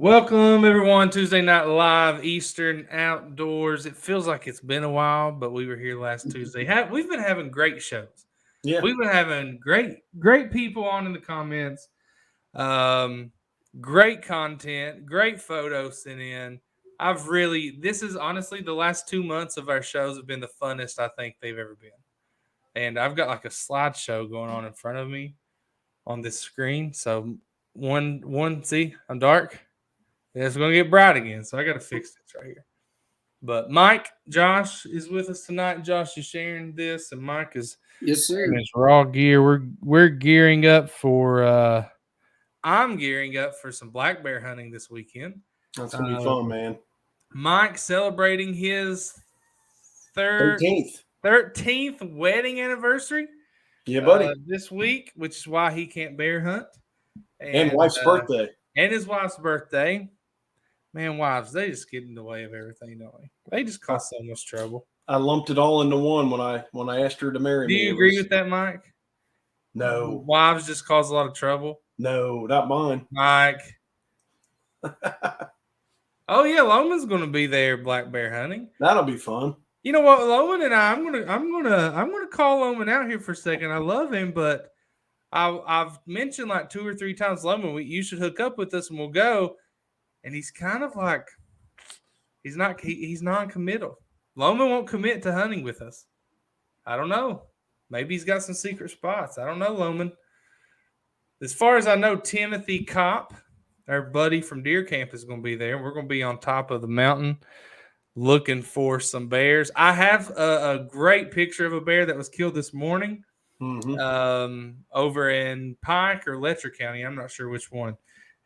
Welcome, everyone. Tuesday Night Live, Eastern Outdoors. It feels like it's been a while, but we were here last Tuesday. We've been having great shows. Yeah. We've been having great people on in the comments. Um, Great content, great photos sent in. This is honestly the last 2 months of our shows have been the funnest I think they've ever been. And I've got like a slideshow going on in front of me on this screen. So see, I'm dark. Yeah, it's gonna get bright again, so I gotta fix this right here. But Mike, Josh is with us tonight. Josh is sharing this, and Mike is Yes, in sir. his raw gear. We're gearing up for I'm gearing up for some black bear hunting this weekend. That's gonna be fun, man. Mike celebrating his 13th wedding anniversary. Yeah, buddy. This week, which is why he can't bear hunt. And wife's birthday. And his wife's birthday. Man, wives, they just get in the way of everything, don't they? They just cause so much trouble. I lumped it all into one when I asked her to marry me. Do you agree with that, Mike? No. Wives just cause a lot of trouble? No, not mine. Mike. Oh yeah, Loman's gonna be there black bear hunting. That'll be fun. You know what, Loman and I'm gonna call Loman out here for a second. I love him, but I've mentioned like 2 or 3 times, Loman, you should hook up with us and we'll go. And he's kind of like he's non-committal. Loman won't commit to hunting with us. I don't know. Maybe he's got some secret spots. I don't know, Loman. As far as I know, Timothy Kopp, our buddy from Deer Camp, is going to be there. We're going to be on top of the mountain looking for some bears. I have a great picture of a bear that was killed this morning over in Pike or Letcher County. I'm not sure which one.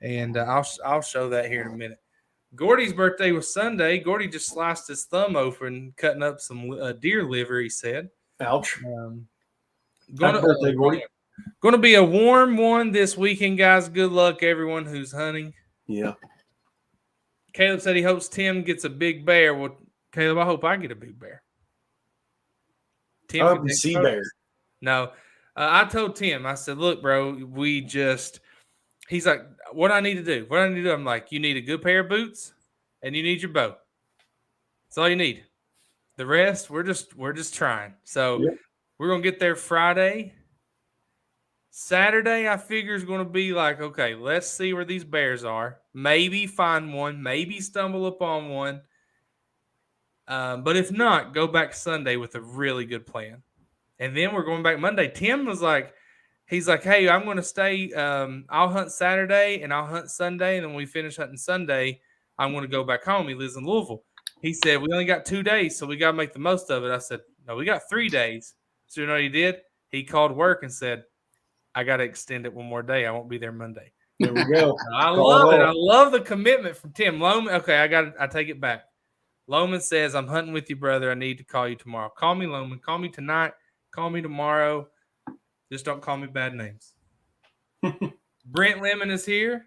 And I'll show that here in a minute. Gordy's birthday was Sunday. Gordy just sliced his thumb open, cutting up some deer liver, he said. Ouch. Happy birthday, Gordy. Going to be a warm one this weekend, guys. Good luck, everyone who's hunting. Yeah. Caleb said he hopes Tim gets a big bear. Well, Caleb, I hope I get a big bear. Tim, a sea bear. No. I told Tim, I said, look, bro, he's like, what I need to do? What I need to do? I'm like, you need a good pair of boots and you need your bow. That's all you need. The rest, we're just trying. So We're gonna get there Friday. Saturday, I figure is gonna be like, okay, let's see where these bears are. Maybe find one, maybe stumble upon one. But if not, go back Sunday with a really good plan. And then we're going back Monday. Tim was like, he's like, hey, I'm going to stay. I'll hunt Saturday and I'll hunt Sunday. And then when we finish hunting Sunday, I'm going to go back home. He lives in Louisville. He said, we only got 2 days, so we got to make the most of it. I said, no, we got 3 days. So you know what he did? He called work and said, I got to extend it one more day. I won't be there Monday. There we go. I love it. I love the commitment from Tim. Loman, okay, I take it back. Loman says, I'm hunting with you, brother. I need to call you tomorrow. Call me, Loman. Call me tonight. Call me tomorrow. Just don't call me bad names. Brent Lemon is here.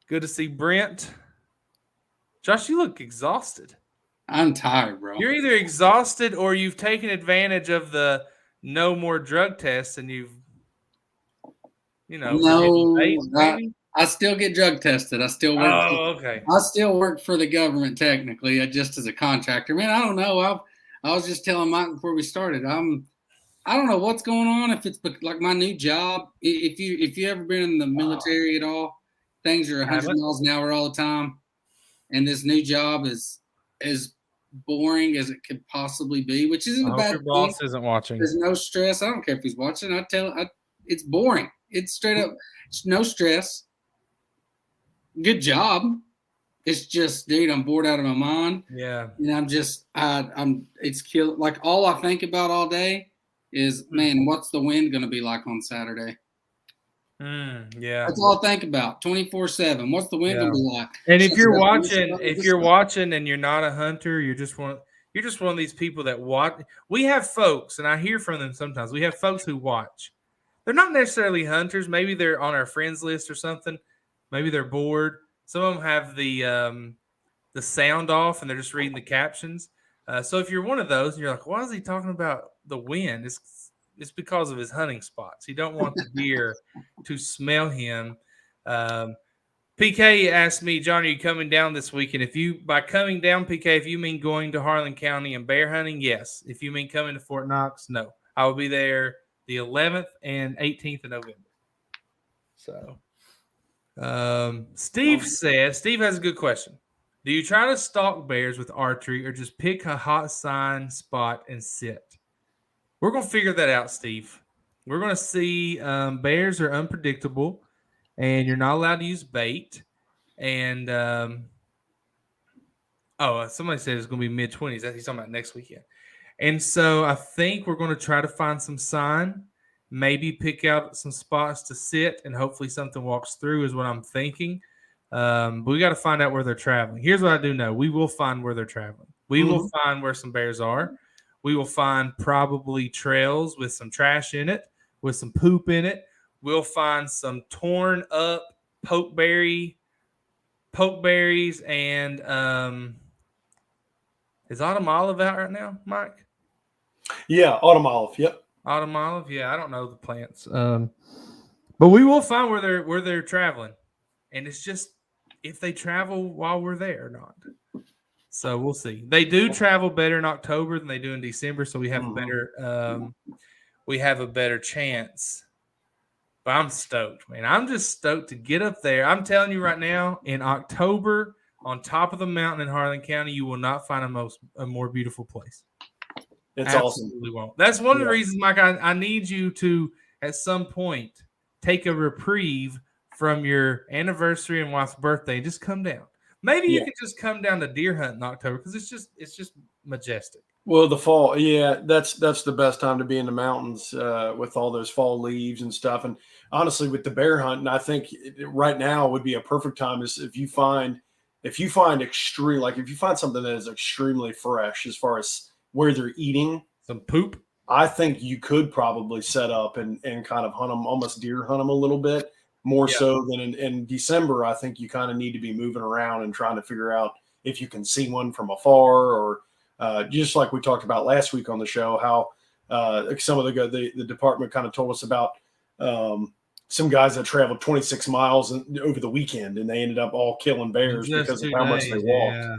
Good to see Brent. Josh, you look exhausted. I'm tired, bro. You're either exhausted or you've taken advantage of the no more drug tests and you've, I still get drug tested. I still work. Okay. I still work for the government technically, just as a contractor. Man, I don't know. I was just telling Mike before we started. I don't know what's going on. If it's like my new job, if you ever been in the military at all, things are 100 miles an hour all the time, and this new job is as boring as it could possibly be, which isn't a bad thing. Your boss isn't watching. There's no stress. I don't care if he's watching. It's boring. It's straight up. It's no stress. Good job. It's just, dude, I'm bored out of my mind. Yeah. And it's killing. Like all I think about all day is, man, what's the wind going to be like on Saturday? Yeah. That's all I think about 24/7. What's the wind going to be like? And if you're watching and you're not a hunter, you're just one of these people that watch. We have folks, and I hear from them sometimes. We have folks who watch. They're not necessarily hunters. Maybe they're on our friends list or something. Maybe they're bored. Some of them have the sound off and they're just reading the captions. So if you're one of those and you're like, why is he talking about the wind? It's because of his hunting spots. You don't want the deer to smell him. PK asked me, John, are you coming down this weekend? By coming down, PK, if you mean going to Harlan County and bear hunting, yes. If you mean coming to Fort Knox, no. I will be there the 11th and 18th of November. So, Steve has a good question. Do you try to stalk bears with archery or just pick a hot sign spot and sit? We're going to figure that out, Steve. We're going to see bears are unpredictable, and you're not allowed to use bait. And somebody said it's going to be mid-20s. He's talking about next weekend. And so I think we're going to try to find some sign, maybe pick out some spots to sit, and hopefully something walks through is what I'm thinking. But we got to find out where they're traveling. Here's what I do know. We will find where they're traveling. We will find where some bears are. We will find probably trails with some trash in it, with some poop in it. We'll find some torn up pokeberries and is Autumn Olive out right now, Mike? Yeah, Autumn Olive. Yep. Autumn Olive. Yeah, I don't know the plants. But we will find where they're traveling. And it's just if they travel while we're there or not. So we'll see. They do travel better in October than they do in December, so we have a better chance. But I'm stoked, man. I'm just stoked to get up there. I'm telling you right now, in October, on top of the mountain in Harlan County, you will not find a more beautiful place. It's Absolutely awesome. Won't. That's one of the reasons, Mike. I need you to at some point take a reprieve from your anniversary and wife's birthday and just come down. Maybe you could just come down to deer hunt in October because it's just majestic. Well, the fall, that's the best time to be in the mountains with all those fall leaves and stuff. And honestly, with the bear hunting, I think right now would be a perfect time is if you find extreme, like if you find something that is extremely fresh as far as where they're eating some poop. I think you could probably set up and kind of hunt them, almost deer hunt them a little bit more so than in December. I think you kind of need to be moving around and trying to figure out if you can see one from afar or just like we talked about last week on the show, how some of the department kind of told us about some guys that traveled 26 miles over the weekend and they ended up all killing bears because of how much they walked. Yeah.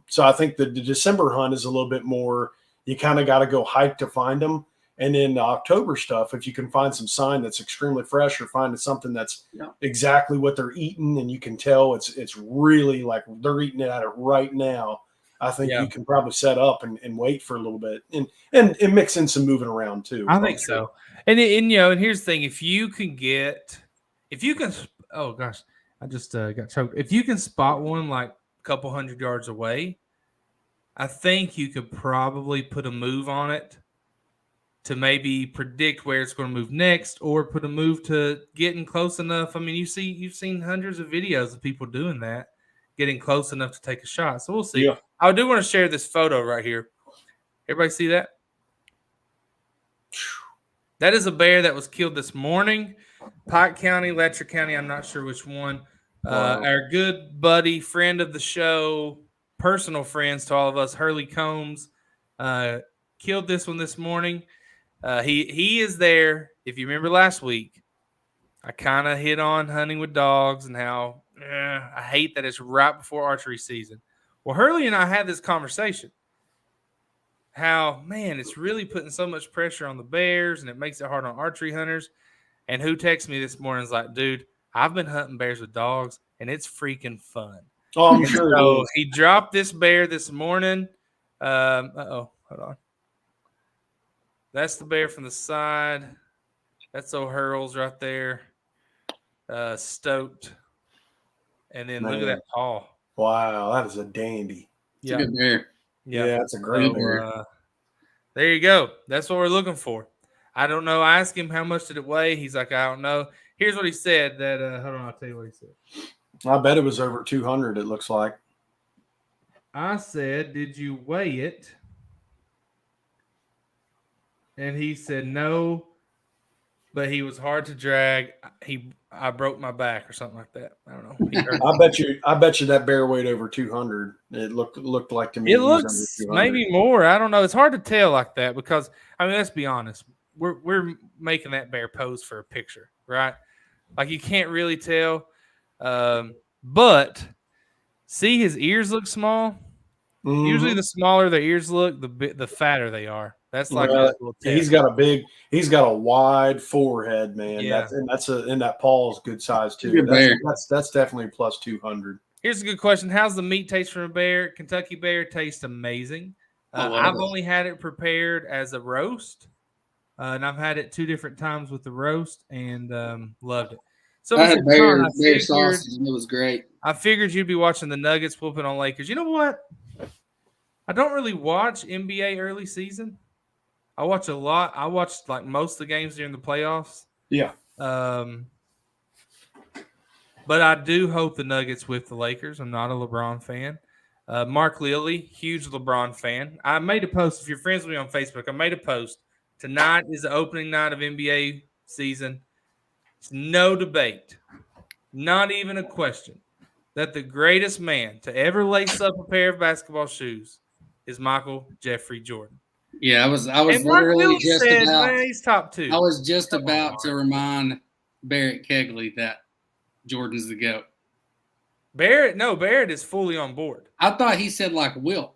So I think the December hunt is a little bit more, you kind of got to go hike to find them. And then the October stuff, if you can find some sign that's extremely fresh or find something that's exactly what they're eating and you can tell it's really like they're eating it at it right now, I think you can probably set up and wait for a little bit and mix in some moving around too. I think so. And here's the thing: if you can, oh gosh, I just got choked. If you can spot one like a couple 100 yards away, I think you could probably put a move on it to maybe predict where it's going to move next, or put a move to getting close enough. I mean, you've seen hundreds of videos of people doing that, getting close enough to take a shot. So we'll see. Yeah. I do want to share this photo right here. Everybody see that? That is a bear that was killed this morning. Pike County, Letcher County, I'm not sure which one. Our good buddy, friend of the show, personal friends to all of us, Hurley Combs, killed this one this morning. He is there. If you remember last week, I kind of hit on hunting with dogs and how I hate that it's right before archery season. Well, Hurley and I had this conversation. How, man, it's really putting so much pressure on the bears and it makes it hard on archery hunters. And who texted me this morning is like, dude, I've been hunting bears with dogs and it's freaking fun. Oh, I'm sure. So he dropped this bear this morning. Hold on. That's the bear from the side. That's old Hurls right there. Stoked. And then look at that paw. Wow, that is a dandy. It's a good bear. Yeah, that's a great bear. There you go. That's what we're looking for. I don't know. I asked him how much did it weigh. He's like, I don't know. Here's what he said. That hold on, I'll tell you what he said. I bet it was over 200. It looks like. I said, did you weigh it? And he said no, but he was hard to drag. I broke my back or something like that. I don't know. I bet you that bear weighed over 200. It looked like to me. It looks maybe more. I don't know. It's hard to tell like that because I mean, let's be honest. We're making that bear pose for a picture, right? Like you can't really tell. But see, his ears look small. Mhm. Usually, the smaller their ears look, the fatter they are. That's like Well, a little he's test. got a wide forehead, man. Yeah. And that paw's good size too. Good bear. That's definitely plus 200. Here's a good question: how's the meat taste from a bear? Kentucky bear tastes amazing. I love I've it. only had it prepared as a roast, and I've had it 2 different times with the roast, and loved it. So I had bear figured, sausage, and it was great. I figured you'd be watching the Nuggets whooping on Lakers. You know what? I don't really watch NBA early season. I watch a lot. I watched like most of the games during the playoffs. Yeah. But I do hope the Nuggets whip the Lakers. I'm not a LeBron fan. Mark Lilly, huge LeBron fan. I made a post. If you're friends with me on Facebook, I made a post. Tonight is the opening night of NBA season. It's no debate, not even a question, that the greatest man to ever lace up a pair of basketball shoes is Michael Jeffrey Jordan. Yeah, I was And Mark literally Lilly just said, about. man, he's top 2. I was just Come on, about Mark. to remind Barrett Kegley that Jordan's the GOAT. Barrett is fully on board. I thought he said like Wilt.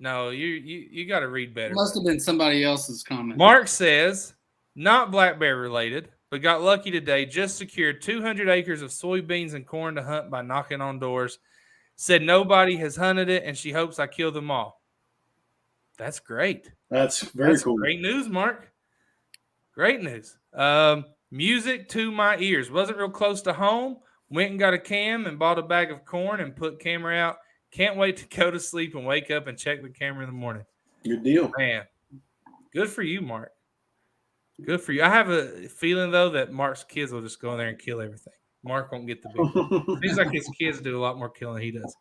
No, you got to read better. It must have been somebody else's comment. Mark says, not black bear related, but got lucky today. Just secured 200 acres of soybeans and corn to hunt by knocking on doors. Said nobody has hunted it, and she hopes I kill them all. That's great. That's very cool. Great news, Mark. Great news. Music to my ears. Wasn't real close to home. Went and got a cam and bought a bag of corn and put camera out. Can't wait to go to sleep and wake up and check the camera in the morning. Good deal. Man, good for you, Mark. Good for you. I have a feeling, though, that Mark's kids will just go in there and kill everything. Mark won't get the big. Seems like his kids do a lot more killing than he does.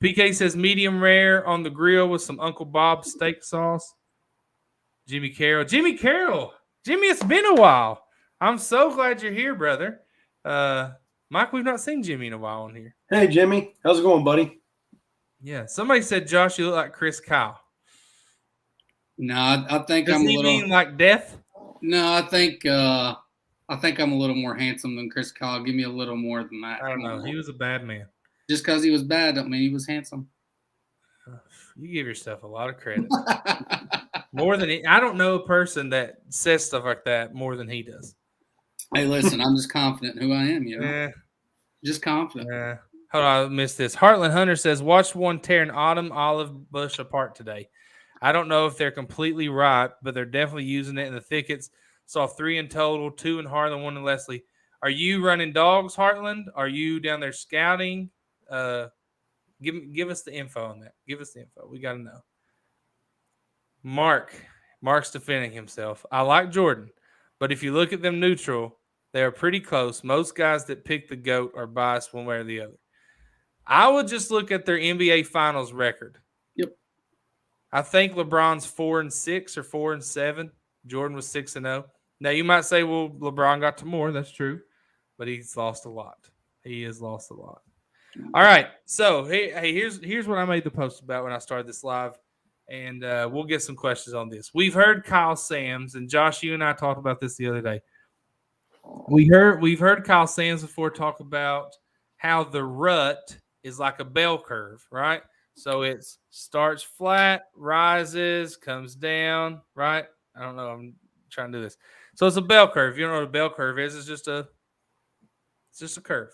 PK says medium rare on the grill with some Uncle Bob's steak sauce. Jimmy Carroll. Jimmy, it's been a while. I'm so glad you're here, brother. Mike, we've not seen Jimmy in a while on here. Hey, Jimmy. How's it going, buddy? Yeah. Somebody said, Josh, you look like Chris Kyle. No, I think Does I'm he a little. mean like death? No, I think I'm a little more handsome than Chris Kyle. Give me a little more than that. I don't know. He was a bad man. Just because he was bad don't mean he was handsome. You give yourself a lot of credit. More than I don't know a person that says stuff like that more than he does. Hey, listen, I'm just confident in who I am, you know. Just confident. Hold on, I missed this. Heartland Hunter says, watch one tear an autumn olive bush apart today. I don't know if they're completely ripe, but they're definitely using it in the thickets. Saw 3 in total, 2 in Harlan, 1 in Leslie. Are you running dogs, Heartland? Are you down there scouting? Give us the info on that. Give us the info. We got to know. Mark's defending himself. I like Jordan, but if you look at them neutral, they are pretty close. Most guys that pick the GOAT are biased one way or the other. I would just look at their NBA Finals record. Yep. I think LeBron's 4-6 or 4-7. Jordan was 6-0. Now you might say, well, LeBron got to more. That's true, but he's lost a lot. He has lost a lot. All right, so hey, here's what I made the post about when I started this live, and we'll get some questions on this. We've heard Kyle Sams, and Josh, you and I talked about this the other day. We've heard Kyle Sams before talk about how the rut is like a bell curve, right? So it starts flat, rises, comes down, right? I don't know. I'm trying to do this. So it's a bell curve. If you don't know what a bell curve is, it's just a curve.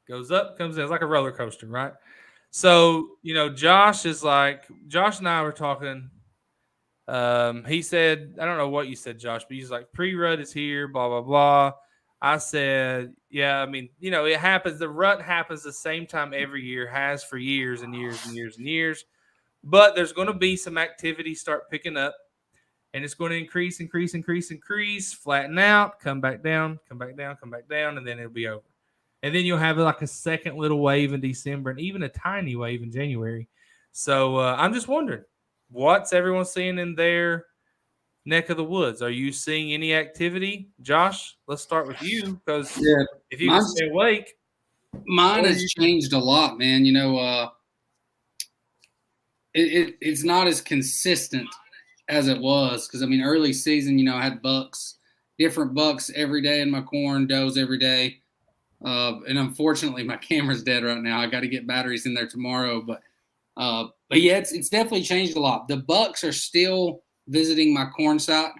Goes up, comes down. It's like a roller coaster, right? So, Josh and I were talking. He said, I don't know what you said, Josh, but he's like, pre-rut is here, blah, blah, blah. I said, yeah, I mean, it happens. The rut happens the same time every year, has for years and years and years and years. But there's going to be some activity start picking up, and it's going to increase, flatten out, come back down, and then it'll be over. And then you'll have like a second little wave in December and even a tiny wave in January. So I'm just wondering, what's everyone seeing in their neck of the woods? Are you seeing any activity? Josh, let's start with you, because if you can stay awake. Mine has changed a lot, man. It's not as consistent as it was, because, early season, I had different bucks every day in my corn, does every day. And unfortunately, my camera's dead right now. I got to get batteries in there tomorrow. But yeah, it's definitely changed a lot. The bucks are still visiting my corn site,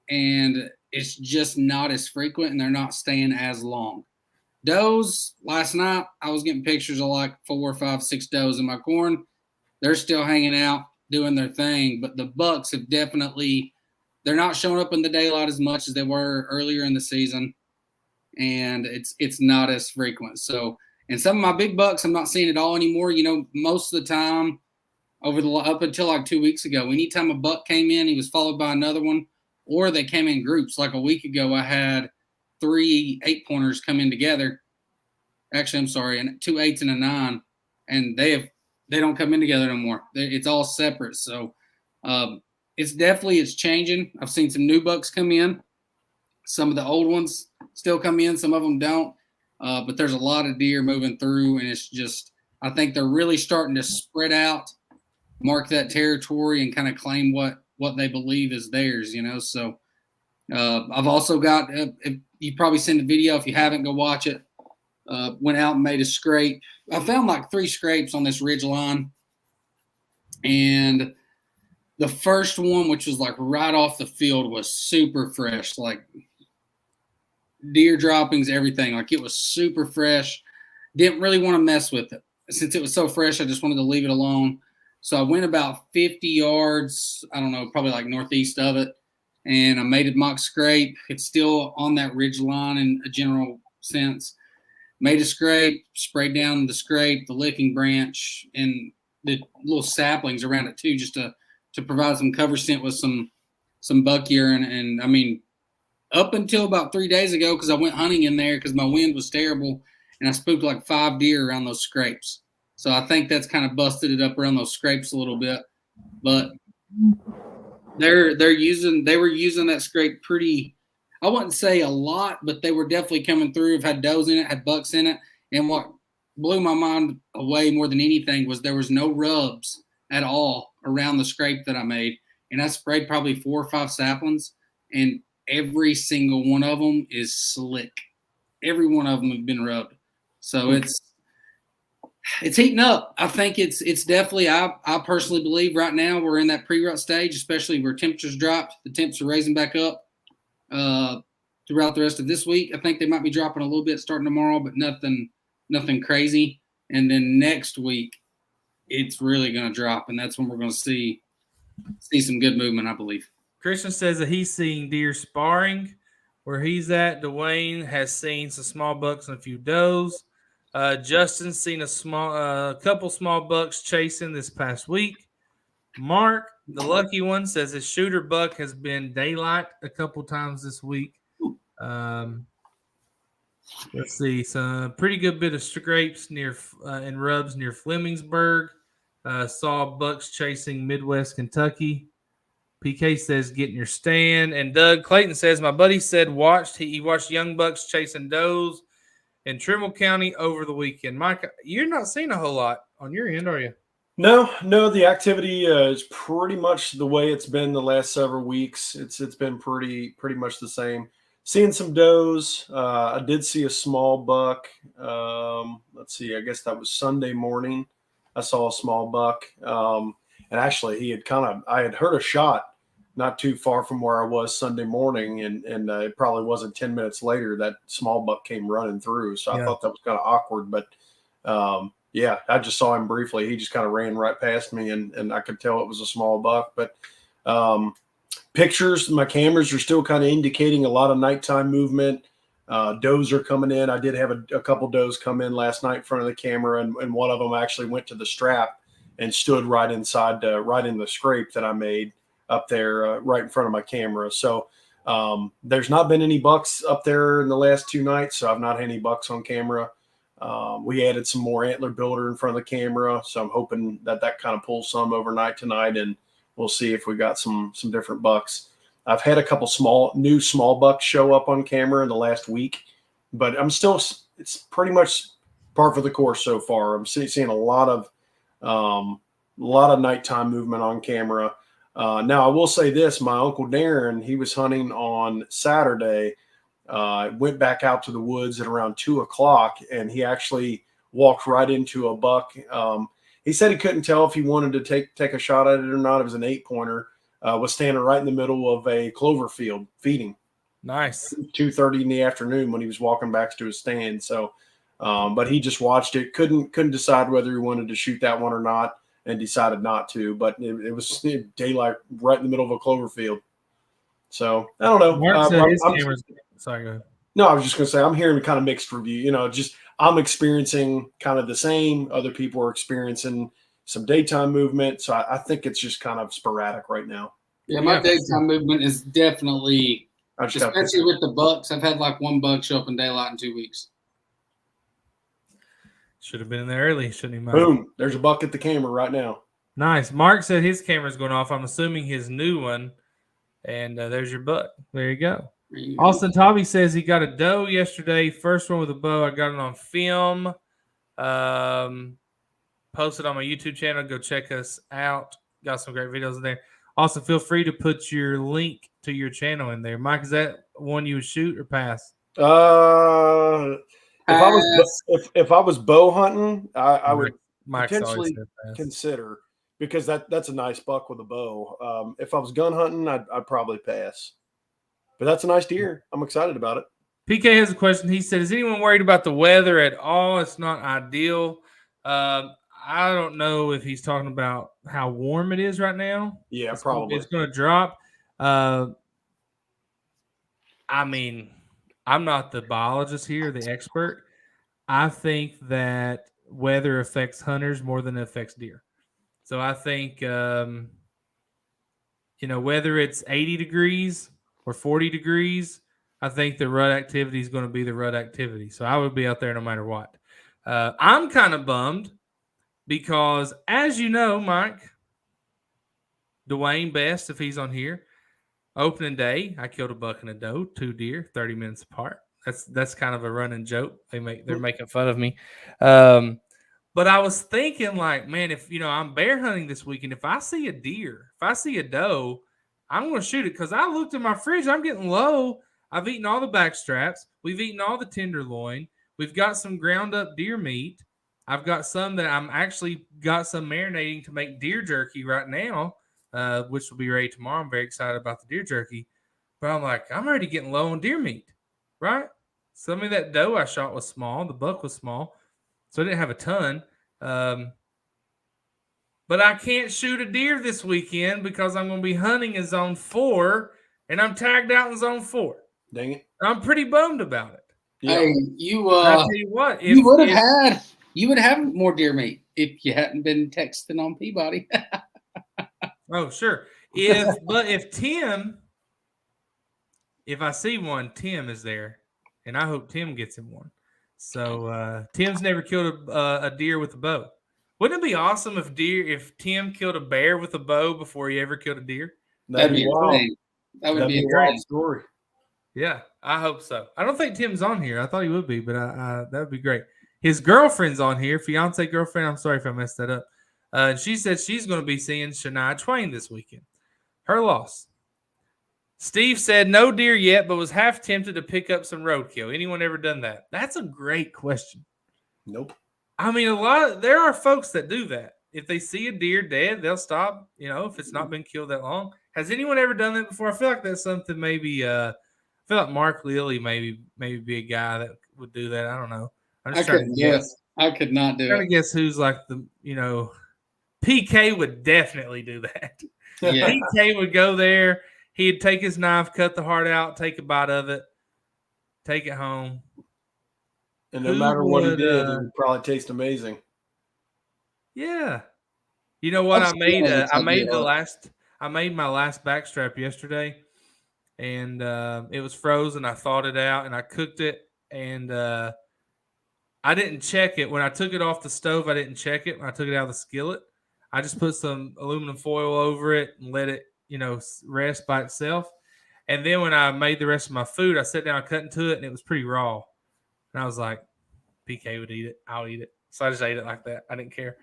and it's just not as frequent, and they're not staying as long. Does last night I was getting pictures of like 4, 5, 6 does in my corn. They're still hanging out, doing their thing, but the bucks have definitely, they're not showing up in the daylight as much as they were earlier in the season, and it's not as frequent. So, and some of my big bucks I'm not seeing at all anymore. You know, most of the time up until like 2 weeks ago, anytime a buck came in, he was followed by another one, or they came in groups. Like a week ago, I had 3 8-pointers come in together. Actually, I'm sorry, and 2 8s and a 9, and they don't come in together no more. It's all separate. So it's changing. I've seen some new bucks come in. Some of the old ones still come in. Some of them don't. But there's a lot of deer moving through, and it's just, I think they're really starting to spread out, mark that territory, and kind of claim what they believe is theirs, you know. So I've also got, you've probably seen the video. If you haven't, go watch it. Went out and made a scrape. I found like 3 scrapes on this ridge line. And the first one, which was like right off the field, was super fresh, like deer droppings, everything. Like it was super fresh. Didn't really want to mess with it. Since it was so fresh, I just wanted to leave it alone. So I went about 50 yards, I don't know, probably like northeast of it, and I made a mock scrape. It's still on that ridge line in a general sense. Made a scrape, sprayed down the scrape, the licking branch, and the little saplings around it too, just to provide some cover scent with some buck urine. And I mean, up until about 3 days ago, because I went hunting in there because my wind was terrible, and I spooked like 5 deer around those scrapes. So I think that's kind of busted it up around those scrapes a little bit. But they were using that scrape pretty, I wouldn't say a lot, but they were definitely coming through. I've had does in it, had bucks in it. And what blew my mind away more than anything was there was no rubs at all around the scrape that I made. And I sprayed probably 4 or 5 saplings, and every single one of them is slick. Every one of them have been rubbed. So it's heating up. I think it's definitely, I personally believe right now we're in that pre-rut stage, especially where temperatures dropped. The temps are raising back up throughout the rest of this week. I think they might be dropping a little bit starting tomorrow, but nothing crazy. And then next week, it's really going to drop, and that's when we're going to see some good movement, I believe. Christian says that he's seeing deer sparring. Where he's at, Dwayne has seen some small bucks and a few does. Justin's seen a couple small bucks chasing this past week. Mark, the lucky one, says his shooter buck has been daylight a couple times this week. Let's see, some pretty good bit of scrapes near and rubs near Flemingsburg. Saw bucks chasing Midwest Kentucky. PK says getting your stand, and Doug Clayton says my buddy said he watched young bucks chasing does in Trimble County over the weekend. Mike, you're not seeing a whole lot on your end, are you? No. The activity is pretty much the way it's been the last several weeks. It's been pretty much the same. Seeing some does. I did see a small buck. Let's see. I guess that was Sunday morning. I saw a small buck. And actually, I had heard a shot not too far from where I was Sunday morning, and it probably wasn't 10 minutes later that small buck came running through. So I thought that was kind of awkward, but yeah, I just saw him briefly. He just kind of ran right past me, and I could tell it was a small buck. But pictures, my cameras are still kind of indicating a lot of nighttime movement. Does are coming in. I did have a couple does come in last night in front of the camera, and one of them actually went to the strap and stood right inside, right in the scrape that I made up there, right in front of my camera. So there's not been any bucks up there in the last 2 nights, so I've not had any bucks on camera. We added some more antler builder in front of the camera, so I'm hoping that kind of pulls some overnight tonight, and we'll see if we got some different bucks. I've had a couple new small bucks show up on camera in the last week, but it's pretty much par for the course so far. I'm seeing a lot of nighttime movement on camera. Now I will say this: my Uncle Darren, he was hunting on Saturday. Went back out to the woods at around 2:00, and he actually walked right into a buck. He said he couldn't tell if he wanted to take a shot at it or not. It was an 8-pointer. Was standing right in the middle of a clover field feeding. Nice. 2:30 in the afternoon when he was walking back to his stand. So, but he just watched it. Couldn't decide whether he wanted to shoot that one or not, and decided not to. But it was daylight right in the middle of a clover field. So I don't know. Mark said his camera's. Sorry, go ahead. No, I was just going to say I'm hearing kind of mixed review. Just I'm experiencing kind of the same. Other people are experiencing some daytime movement. So I think it's just kind of sporadic right now. Yeah, my daytime movement is definitely, especially with the bucks. I've had like one buck show up in daylight in 2 weeks. Should have been in there early, shouldn't he, Mike? Boom. There's a buck at the camera right now. Nice. Mark said his camera's going off. I'm assuming his new one. And there's your buck. There you go. Austin Tobby says he got a doe yesterday. First one with a bow. I got it on film. Posted on my YouTube channel. Go check us out. Got some great videos in there. Also, feel free to put your link to your channel in there. Mike, is that one you would shoot or pass? If I was bow hunting, I would potentially consider, because that's a nice buck with a bow. If I was gun hunting, I'd probably pass. But that's a nice deer. I'm excited about it. PK has a question. He said, is anyone worried about the weather at all? It's not ideal. I don't know if he's talking about how warm it is right now. Yeah, probably. It's going to drop. I mean, I'm not the biologist here, the expert. I think that weather affects hunters more than it affects deer. So I think, whether it's 80 degrees or 40 degrees, I think the rut activity is going to be the rut activity. So I would be out there no matter what. I'm kind of bummed because, as you know, Mike, Dwayne Best, if he's on here, opening day, I killed a buck and a doe, 2 deer, 30 minutes apart. That's kind of a running joke. They're making fun of me. But I was thinking, like, man, if I'm bear hunting this weekend, if I see a deer, if I see a doe, I'm going to shoot it, because I looked in my fridge. I'm getting low. I've eaten all the back straps. We've eaten all the tenderloin. We've got some ground up deer meat. I've got some that I'm actually got some marinating to make deer jerky right now, which will be ready tomorrow. I'm very excited about the deer jerky. But I'm like, I'm already getting low on deer meat, right? Some of that doe I shot was small. The buck was small, so I didn't have a ton. But I can't shoot a deer this weekend because I'm going to be hunting in zone 4, and I'm tagged out in zone 4. Dang it. I'm pretty bummed about it. Yeah. Hey, I'll tell you what. You would have more deer meat if you hadn't been texting on Peabody. Oh, sure. If I see one, Tim is there, and I hope Tim gets him one. So Tim's never killed a deer with a bow. Wouldn't it be awesome if Tim killed a bear with a bow before he ever killed a deer? That'd be wild. That would be a great story. Yeah, I hope so. I don't think Tim's on here. I thought he would be, but that would be great. His girlfriend's on here, fiance girlfriend. I'm sorry if I messed that up. She said she's going to be seeing Shania Twain this weekend. Her loss. Steve said no deer yet, but was half tempted to pick up some roadkill. Anyone ever done that? That's a great question. Nope. I mean, there are folks that do that. If they see a deer dead, they'll stop, if it's not been killed that long. Has anyone ever done that before? I feel like that's something maybe, I feel like Mark Lilly maybe be a guy that would do that. I don't know. I'm just trying to guess. I could not do it. Trying to guess who's like PK would definitely do that. Yeah. PK would go there. He'd take his knife, cut the heart out, take a bite of it, take it home. And no matter what he did, it would probably taste amazing. Yeah. You know what? I made my last backstrap yesterday, and it was frozen. I thawed it out and I cooked it, and I didn't check it. When I took it off the stove, I didn't check it. When I took it out of the skillet, I just put some aluminum foil over it and let it, rest by itself. And then when I made the rest of my food, I sat down and cut into it, and it was pretty raw. And I was like, PK would eat it. I'll eat it. So I just ate it like that. I didn't care.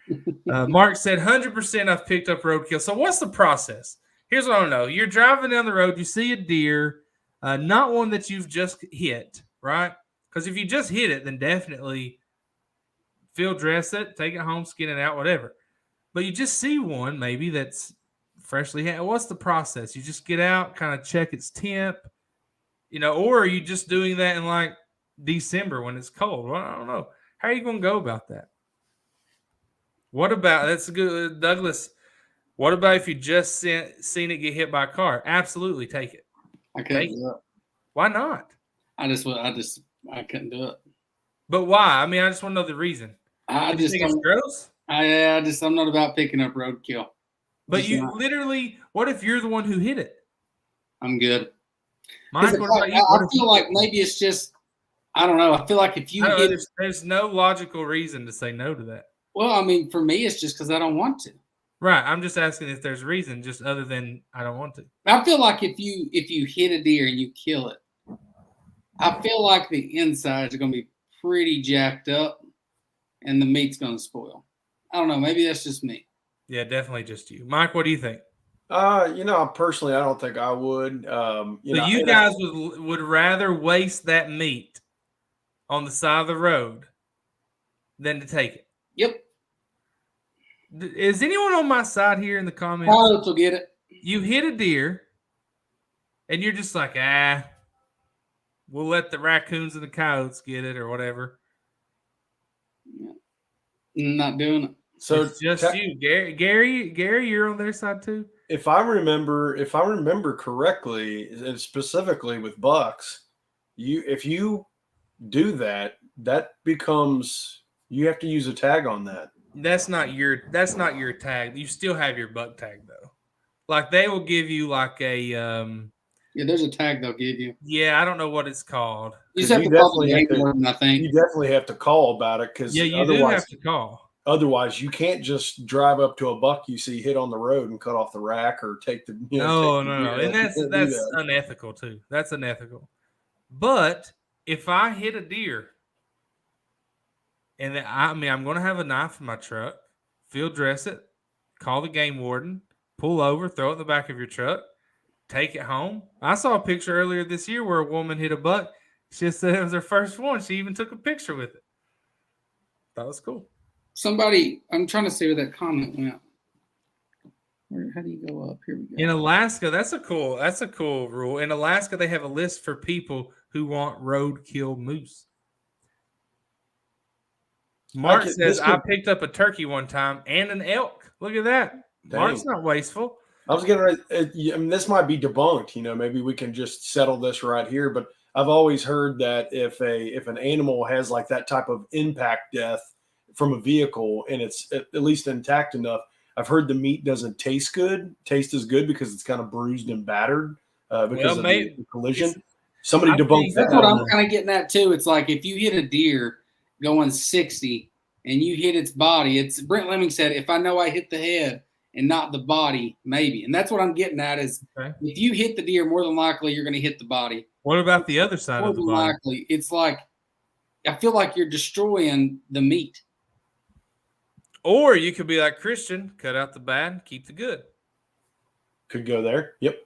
Mark said 100% I've picked up roadkill. So what's the process? Here's what I don't know. You're driving down the road. You see a deer. Not one that you've just hit, right? Because if you just hit it, then definitely field dress it, take it home, skin it out, whatever. But you just see one maybe that's freshly had. What's the process? You just get out, kind of check its temp, or are you just doing that in like December when it's cold? Well, I don't know. How are you going to go about that? What about that's good, Douglas? What about if you just seen it get hit by a car? Absolutely, take it. I couldn't do it. Why not? I couldn't do it. But why? I mean, I just want to know the reason. I You just think it's gross. I'm not about picking up roadkill. But literally, what if you're the one who hit it? I'm good. Mike, what about you? I feel like maybe it's just, I don't know. I feel like if you hit, there's no logical reason to say no to that. Well, I mean, for me, it's just because I don't want to. Right. I'm just asking if there's reason, just other than I don't want to. I feel like if you hit a deer and you kill it, I feel like the insides are going to be pretty jacked up, and the meat's going to spoil. I don't know. Maybe that's just me. Yeah, definitely just you, Mike. What do you think? Personally, I don't think I would. You guys would rather waste that meat on the side of the road than to take it. Yep. Is anyone on my side here in the comments? Pilots will get it. You hit a deer, and you're just like, we'll let the raccoons and the coyotes get it or whatever. Yeah. Not doing it. So it's just you, Gary. You're on their side too. If I remember correctly, and specifically with bucks, if you do that becomes you have to use a tag on that. That's not your tag. You still have your buck tag though. Like they will give you like a yeah, there's a tag they'll give you. Yeah, I don't know what it's called. You definitely have to call about it because you do have to call. Otherwise, you can't just drive up to a buck you see hit on the road and cut off the rack or take the. No, and that's unethical too. That's unethical. But if I hit a deer, and I'm going to have a knife in my truck, field dress it, call the game warden, pull over, throw it in the back of your truck, take it home. I saw a picture earlier this year where a woman hit a buck. She said it was her first one. She even took a picture with it. That was cool. Somebody, I'm trying to see where that comment went. How do you go up? Here we go. In Alaska, that's a cool rule. In Alaska, they have a list for people who want roadkill moose. Mark says, I picked up a turkey one time and an elk. Look at that. Dang. Mark's not wasteful. I was going to, this might be debunked. Maybe we can just settle this right here. But I've always heard that if an animal has like that type of impact death from a vehicle and it's at least intact enough, I've heard the meat doesn't taste as good because it's kind of bruised and battered because of the collision. Somebody debunked that. That's what I'm kind of getting at too. It's like if you hit a deer going 60 and you hit its body, it's Brent Lemming said, if I know I hit the head and not the body, maybe. And that's what I'm getting at is if you hit the deer, more than likely you're going to hit the body. What about the other side of the body? More than likely. It's like, I feel like you're destroying the meat. Or you could be like Christian, cut out the bad, keep the good. Could go there. Yep.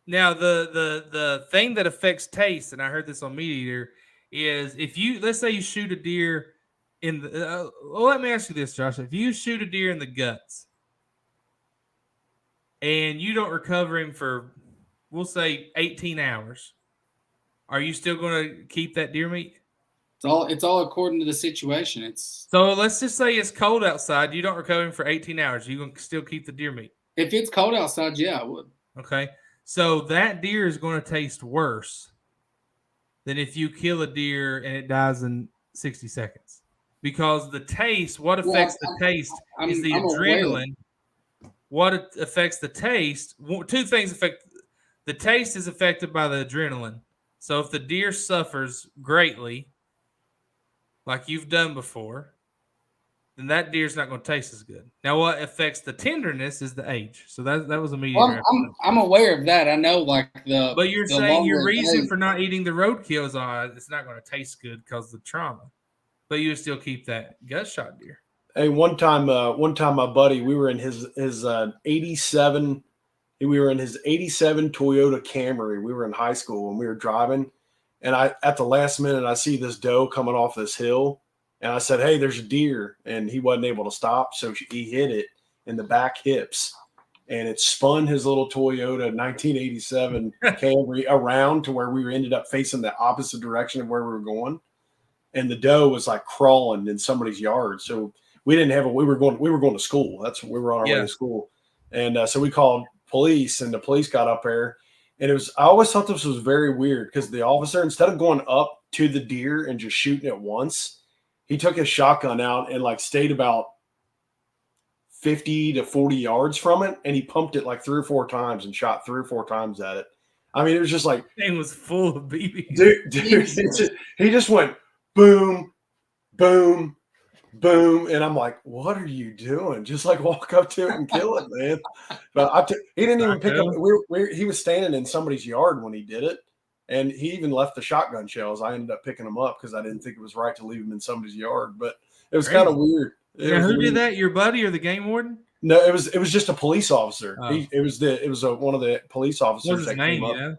Now the thing that affects taste, and I heard this on Meat Eater, is if let's say you shoot a deer in the. Let me ask you this, Josh: if you shoot a deer in the guts, and you don't recover him for, we'll say 18 hours, are you still going to keep that deer meat? It's all according to the situation. So let's just say it's cold outside. You don't recover him for 18 hours. You can still keep the deer meat. If it's cold outside, yeah, I would. Okay. So that deer is going to taste worse than if you kill a deer and it dies in 60 seconds. Because the taste, what affects the taste is the adrenaline. What affects the taste, two things affect the taste is affected by the adrenaline. So if the deer suffers greatly, like you've done before, then that deer's not going to taste as good. Now, what affects the tenderness is the age. So that was immediate. Well, I'm aware of that. I know, But you're saying your reason for not eating the roadkill is it's not going to taste good because of the trauma. But you would still keep that gut shot deer. Hey, one time, my buddy, we were in his 87 We were in his 87 Toyota Camry. We were in high school and we were driving. And at the last minute, I see this doe coming off this hill. And I said, hey, there's a deer. And he wasn't able to stop. So he hit it in the back hips. And it spun his little Toyota 1987 Camry around to where we ended up facing the opposite direction of where we were going. And the doe was like crawling in somebody's yard. So we didn't have we were going to school. We were on our way to school. And so we called police, and the police got up there. And I always thought this was very weird because the officer, instead of going up to the deer and just shooting it once, he took his shotgun out and like stayed about 50 to 40 yards from it, and he pumped it like 3 or 4 times and shot 3 or 4 times at it. I mean, it was just like thing was full of BBs. Dude, he just went boom, boom, boom, and I'm like, what are you doing? Just like walk up to it and kill it, man. But he didn't even pick up. He was standing in somebody's yard when he did it, and he even left the shotgun shells. I ended up picking them up because I didn't think it was right to leave them in somebody's yard, but it was kind of weird. Who did that? Your buddy or the game warden? No, it was just a police officer. Oh. It was one of the police officers What's his that name, came up. you know?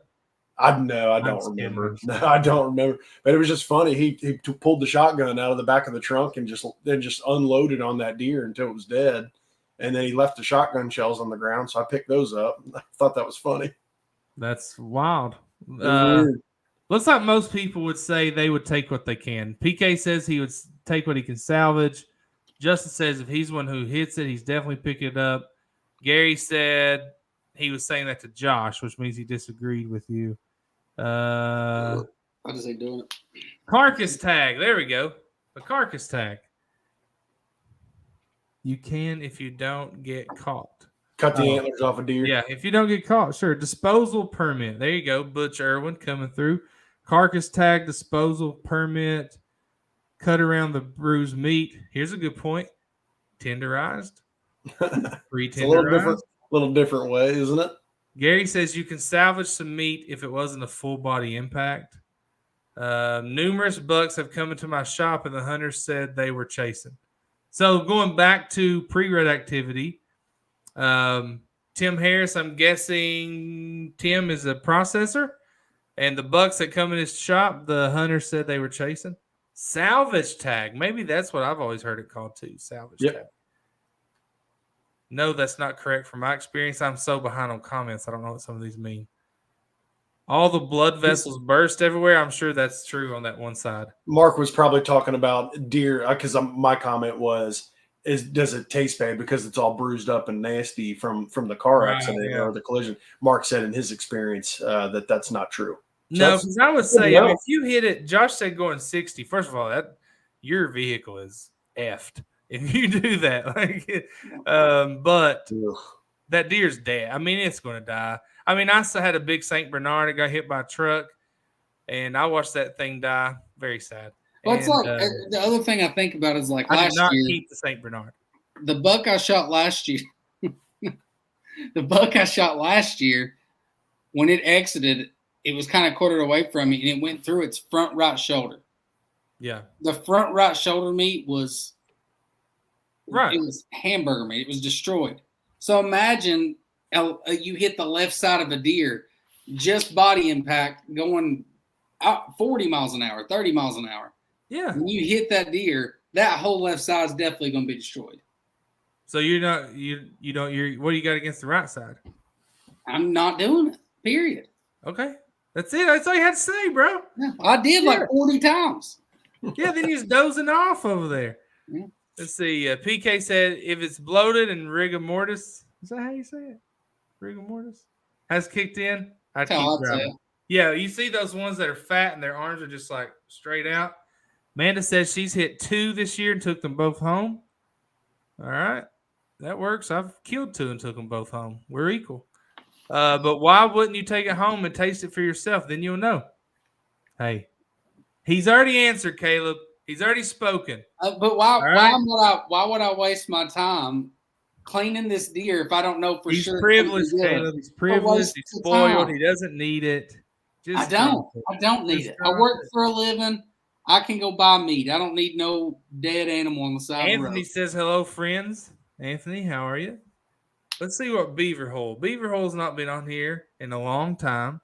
I don't remember. No, I don't remember. But it was just funny. He pulled the shotgun out of the back of the trunk and just unloaded on that deer until it was dead. And then he left the shotgun shells on the ground, so I picked those up. I thought that was funny. That's wild. Looks like most people would say they would take what they can. PK says he would take what he can salvage. Justin says if he's one who hits it, he's definitely picking it up. Gary said he was saying that to Josh, which means he disagreed with you. I just ain't doing it. Carcass tag. There we go. A carcass tag. You can if you don't get caught. Cut the antlers off a deer. Yeah, if you don't get caught, sure. Disposal permit. There you go. Butch Irwin coming through. Carcass tag, disposal permit. Cut around the bruised meat. Here's a good point. Tenderized. Pre-tenderized. Little different way, isn't it? Gary says you can salvage some meat if it wasn't a full body impact. Numerous bucks have come into my shop, and the hunters said they were chasing. So going back to pre-rut activity, Tim Harris, I'm guessing Tim is a processor, and the bucks that come in his shop, the hunters said they were chasing. Salvage tag. Maybe that's what I've always heard it called too. Salvage tag. No, that's not correct from my experience. I'm so behind on comments. I don't know what some of these mean. All the blood vessels burst everywhere. I'm sure that's true on that one side. Mark was probably talking about deer because my comment was, does it taste bad because it's all bruised up and nasty from the car accident or the collision? Mark said in his experience that's not true. So no, because I would say if you hit it, Josh said going 60. First of all, your vehicle is effed if you do that. But that deer's dead. I mean, it's going to die. I mean, I had a big St. Bernard that got hit by a truck, and I watched that thing die. Very sad. Well, it's like the other thing I think about is like I last did not year. Keep the St. Bernard. The buck I shot last year. When it exited, it was kind of quartered away from me, and it went through its front right shoulder. Yeah. The front right shoulder meat was right. It was hamburger meat. It was destroyed. So imagine you hit the left side of a deer, just body impact going out 40 miles an hour, 30 miles an hour. Yeah. When you hit that deer, that whole left side is definitely going to be destroyed. So what do you got against the right side? I'm not doing it. Period. Okay. That's it. That's all you had to say, bro. Yeah, I did like 40 times. Yeah, then he's dozing off over there. Yeah. Let's see. PK said if it's bloated and rigor mortis, is that how you say it? Rigor mortis has kicked in. I'd keep grabbing. Yeah, you see those ones that are fat and their arms are just like straight out. Amanda says she's hit 2 this year and took them both home. All right. That works. I've killed 2 and took them both home. We're equal. But why wouldn't you take it home and taste it for yourself? Then you'll know. Hey, he's already answered, Caleb. He's already spoken. But why would I waste my time cleaning this deer if I don't know for sure? He's privileged, Caleb. He's privileged. He's spoiled. He doesn't need it. I don't need it. I work for a living. I can go buy meat. I don't need no dead animal on the side of the road. Anthony says, hello, friends. Anthony, how are you? Let's see what Beaver Hole. Beaver Hole's not been on here in a long time.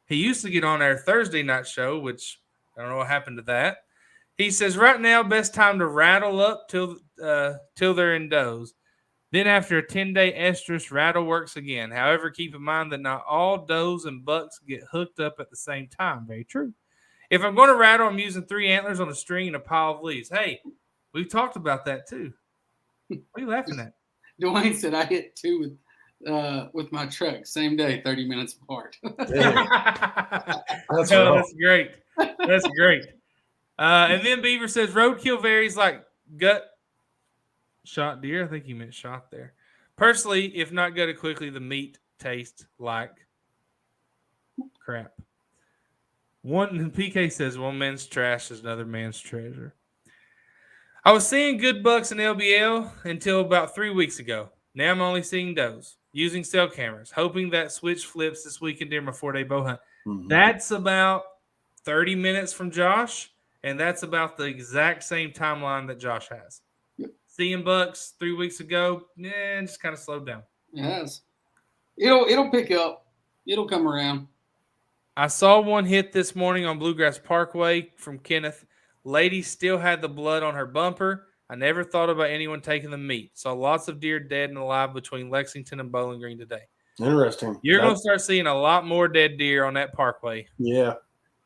He used to get on our Thursday night show, which I don't know what happened to that. He says, right now, best time to rattle up till they're in does. Then after a 10-day estrus, rattle works again. However, keep in mind that not all does and bucks get hooked up at the same time. Very true. If I'm going to rattle, I'm using 3 antlers on a string and a pile of leaves. Hey, we've talked about that too. What are you laughing at? Dwayne said I hit 2 with my truck same day, 30 minutes apart. That's great. That's great. And then Beaver says roadkill varies like gut shot deer. I think he meant shot there. Personally, if not gutted quickly, the meat tastes like crap. One PK says one man's trash is another man's treasure. I was seeing good bucks in LBL until about 3 weeks ago. Now I'm only seeing does using cell cameras, hoping that switch flips this weekend during my 4-day bow hunt. Mm-hmm. That's about 30 minutes from Josh, and that's about the exact same timeline that Josh has. Yep. Seeing bucks 3 weeks ago, just kind of slowed down. It has. It'll pick up. It'll come around. I saw one hit this morning on Bluegrass Parkway from Kenneth. Lady still had the blood on her bumper. I never thought about anyone taking the meat. Saw lots of deer dead and alive between Lexington and Bowling Green today. Interesting. You're going to start seeing a lot more dead deer on that parkway. Yeah.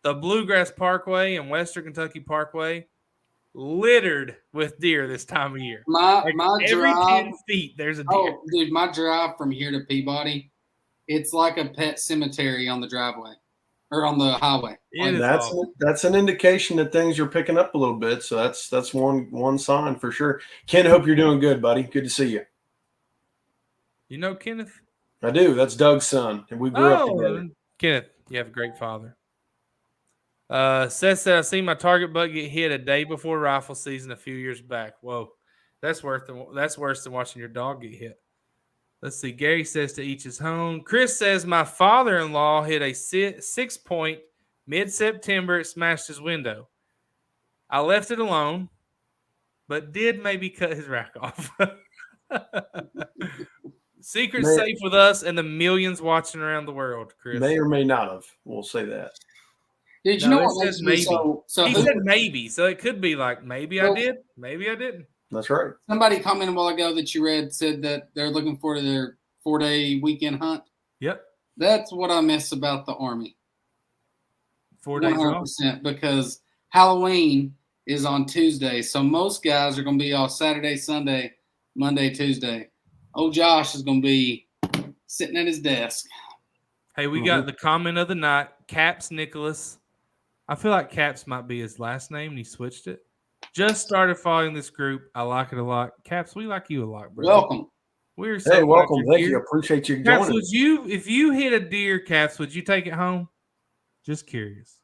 The Bluegrass Parkway and Western Kentucky Parkway littered with deer this time of year. My every drive, 10 feet, there's a deer. Oh, dude, my drive from here to Peabody, it's like a pet cemetery on the driveway. Or on the highway. That's an indication that things are picking up a little bit. So that's one sign for sure. Ken, hope you're doing good, buddy. Good to see you. You know Kenneth? I do. That's Doug's son, and we grew up together. Kenneth, you have a great father. Seth said I seen my target buck get hit a day before rifle season a few years back. Whoa, that's worse than watching your dog get hit. Let's see. Gary says to each his own. Chris says my father-in-law hit a 6-point mid-September. It smashed his window. I left it alone, but did maybe cut his rack off. Secret safe with us and the millions watching around the world, Chris. May or may not have. We'll say that. Did you know what says maybe? So he said maybe, so it could be like maybe I did, maybe I didn't. That's right. Somebody commented a while ago that you read said that they're looking for their 4-day weekend hunt. Yep. That's what I miss about the Army. 4 days 100%, because Halloween is on Tuesday. So most guys are going to be off Saturday, Sunday, Monday, Tuesday. Old Josh is going to be sitting at his desk. Hey, we got the comment of the night. Caps Nicholas. I feel like Caps might be his last name, and he switched it. Just started following this group. I like it a lot. Caps, we like you a lot, bro. Welcome. We're so welcome. Thank you. Appreciate you Caps, joining. if you hit a deer, Caps, would you take it home? Just curious.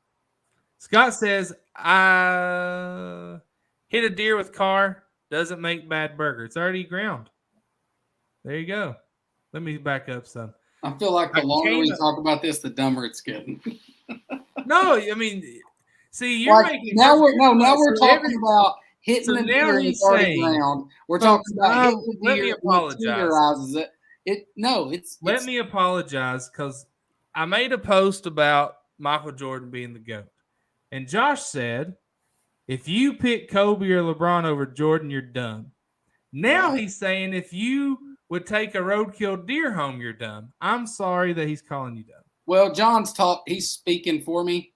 Scott says, I hit a deer with car. Doesn't make bad burger. It's already ground. There you go. Let me back up some. I feel like the longer we talk about this, the dumber it's getting. No, I mean, see, you're making now we're talking about hitting the deer in the ground. We're talking about hitting the deer. Let me apologize. Let me apologize because I made a post about Michael Jordan being the GOAT, and Josh said, if you pick Kobe or LeBron over Jordan, you're done. Now he's saying if you would take a roadkill deer home, you're done. I'm sorry that he's calling you done. Well, he's speaking for me.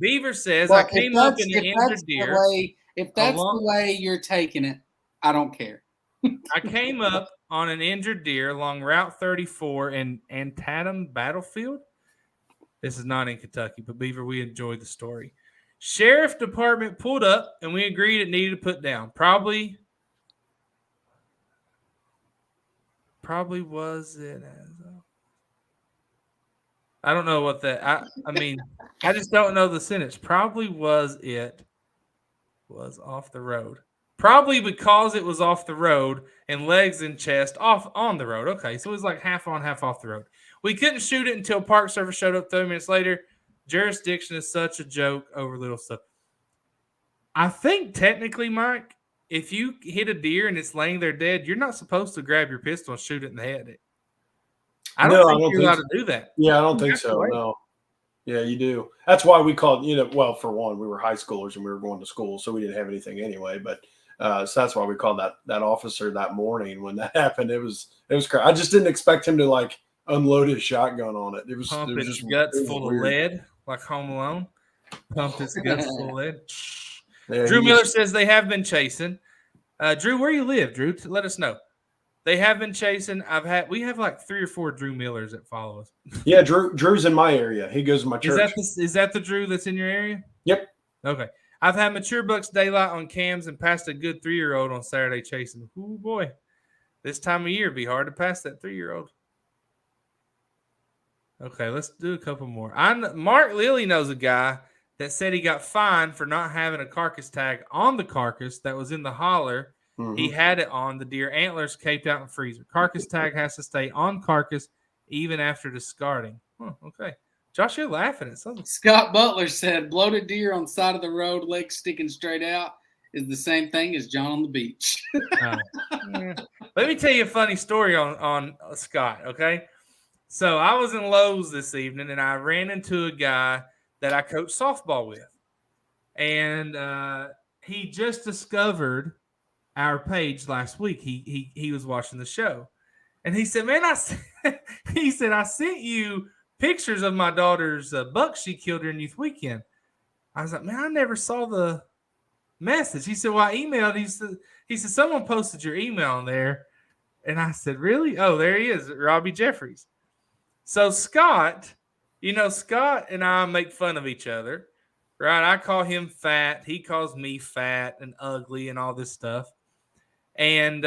Beaver says, I came up in an injured deer. If that's the way you're taking it, I don't care. I came up on an injured deer along Route 34 in Antietam Battlefield. This is not in Kentucky, but Beaver, we enjoyed the story. Sheriff Department pulled up, and we agreed it needed to put down. Probably was it as I don't know what that I mean, I just don't know the sentence. Probably was off the road. Probably because it was off the road and legs and chest off on the road. Okay, so it was like half on, half off the road. We couldn't shoot it until Park Service showed up 30 minutes later. Jurisdiction is such a joke over little stuff. I think technically, Mike, if you hit a deer and it's laying there dead, you're not supposed to grab your pistol and shoot it in the head. I don't think you're allowed to do that. Yeah, I don't You think have to so. wait. No. Yeah, you do. That's why we called, well, for one, we were high schoolers and we were going to school, so we didn't have anything anyway. But so that's why we called that officer that morning when that happened. It was crazy. I just didn't expect him to like unload his shotgun on it. It was His just guts full weird. of lead, like Home Alone. Pumped his guts full of lead. Yeah, Drew Miller says they have been chasing. Drew, where you live, Drew? Let us know. They have been chasing. We have like 3 or 4 Drew Millers that follow us. Yeah, Drew's in my area. He goes to my church. Is that the Drew that's in your area? Yep. Okay. I've had mature bucks daylight on cams and passed a good 3-year-old on Saturday chasing. Ooh boy, this time of year it'd be hard to pass that 3-year-old. Okay, let's do a couple more. Mark Lilly knows a guy that said he got fined for not having a carcass tag on the carcass that was in the holler. Mm-hmm. He had it on. The deer antlers caped out in freezer. Carcass tag has to stay on carcass even after discarding. Oh, okay. Josh, you're laughing at something. Scott Butler said bloated deer on the side of the road, legs sticking straight out, is the same thing as John on the beach. Let me tell you a funny story on Scott, okay? So I was in Lowe's this evening, and I ran into a guy that I coach softball with. And he just discovered our page last week. He was watching the show. And he said, man, I sent you pictures of my daughter's buck she killed during youth weekend. I was like, man, I never saw the message. He said, well, I emailed. He said, someone posted your email on there. And I said, really? Oh, there he is, Robbie Jeffries. So Scott and I make fun of each other, right? I call him fat. He calls me fat and ugly and all this stuff. And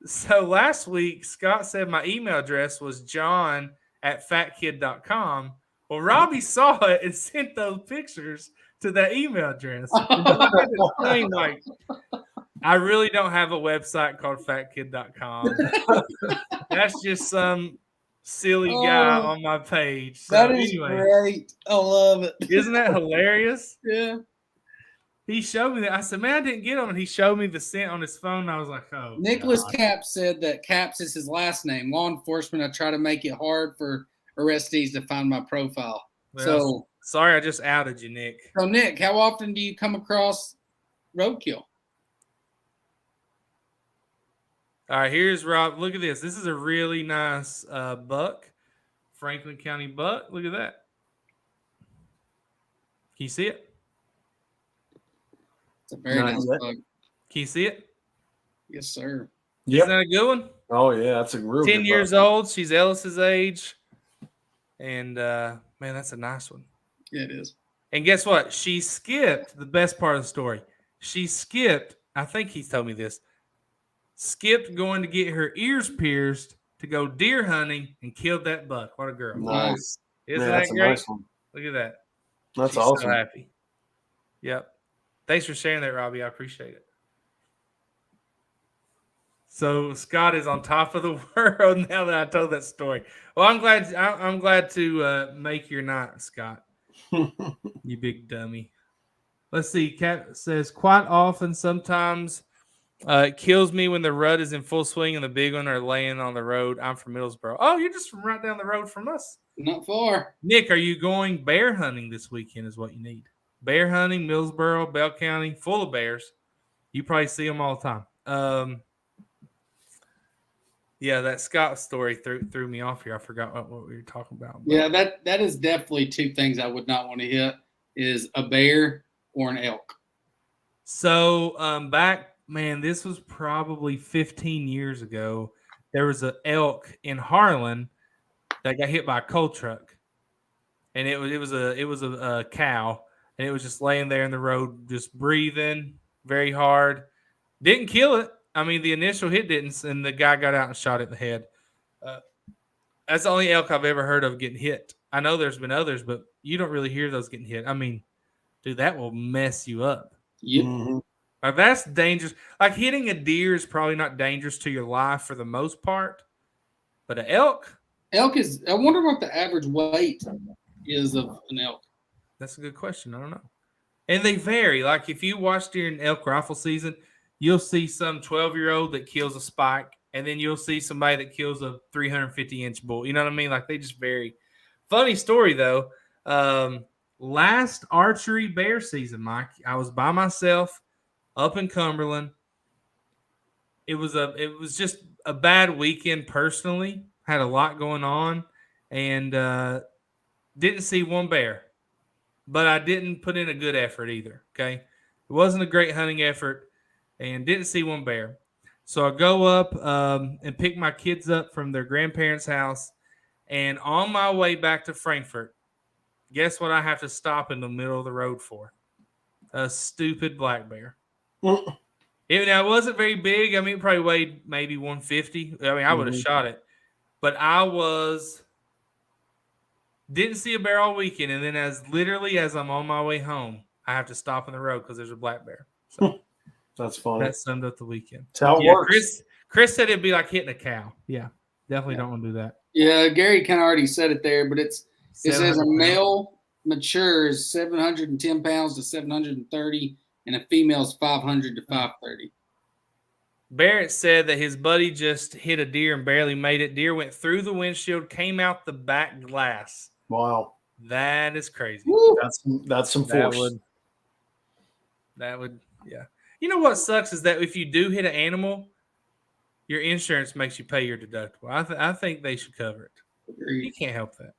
so last week, Scott said my email address was john@fatkid.com. Well, Robbie saw it and sent those pictures to that email address. Like, I really don't have a website called fatkid.com. That's just some silly guy on my page. So that is great. I love it. Isn't that hilarious? Yeah. He showed me that. I said, man, I didn't get him. And he showed me the scent on his phone. And I was like, oh. Nicholas Capps said that Capps is his last name. Law enforcement, I try to make it hard for arrestees to find my profile. Well, so sorry, I just outed you, Nick. So, Nick, how often do you come across roadkill? All right, here's Rob. Look at this. This is a really nice buck, Franklin County buck. Look at that. Can you see it? It's a very nice buck. Can you see it? Yes, sir. Yep. Isn't that a good one? Oh, yeah. That's a real 10 years old. She's Ellis's age. And, man, that's a nice one. Yeah, it is. And guess what? She skipped the best part of the story. She skipped, I think he's told me this, skipped going to get her ears pierced to go deer hunting and killed that buck. What a girl. Nice. Isn't that great? Nice one. Look at that. That's awesome. So happy. Yep. Thanks for sharing that, Robbie. I appreciate it. So Scott is on top of the world now that I told that story. Well, I'm glad to make your night, Scott. You big dummy. Let's see. Cat says quite often, sometimes it kills me when the rut is in full swing and the big one are laying on the road. I'm from Middlesboro. Oh, you're just from right down the road from us. Not far. Nick, are you going bear hunting this weekend is what you need. Bear hunting, Middlesboro, Bell County, full of bears. You probably see them all the time. Yeah, that Scott story threw me off here. I forgot what we were talking about. But. Yeah, that is definitely two things I would not want to hit is a bear or an elk. So this was probably 15 years ago. There was an elk in Harlan that got hit by a coal truck. And it was a cow. And it was just laying there in the road, just breathing very hard. Didn't kill it. I mean, the initial hit didn't, and the guy got out and shot it in the head. That's the only elk I've ever heard of getting hit. I know there's been others, but you don't really hear those getting hit. I mean, dude, that will mess you up. Yep. Mm-hmm. Like, that's dangerous. Like, hitting a deer is probably not dangerous to your life for the most part, but an elk? Elk is, I wonder what the average weight is of an elk. That's a good question. I don't know. And they vary. Like, if you watch during elk rifle season, you'll see some 12-year-old that kills a spike, and then you'll see somebody that kills a 350-inch bull. You know what I mean? Like, they just vary. Funny story, though. Last archery bear season, Mike, I was by myself up in Cumberland. It was just a bad weekend personally. Had a lot going on, and didn't see one bear. But I didn't put in a good effort either. Okay, it wasn't a great hunting effort, and didn't see one bear. So I go up and pick my kids up from their grandparents' house, and on my way back to Frankfort, guess what I have to stop in the middle of the road for? A stupid black bear. It wasn't very big. I mean, it probably weighed maybe 150. I mean, I would have shot it, but didn't see a bear all weekend, and then as I'm on my way home, I have to stop in the road because there's a black bear. So that's funny. That summed up the weekend. That's how it works. Chris said it'd be like hitting a cow. Yeah, definitely don't want to do that. Yeah, Gary kind of already said it there, but it says a male matures 710 pounds to 730, and a female's 500 to 530. Barrett said that his buddy just hit a deer and barely made it. Deer went through the windshield, came out the back glass. Wow. That is crazy. Woo. That's some force. That would, yeah. You know what sucks is that if you do hit an animal, your insurance makes you pay your deductible. I think they should cover it. You can't help that.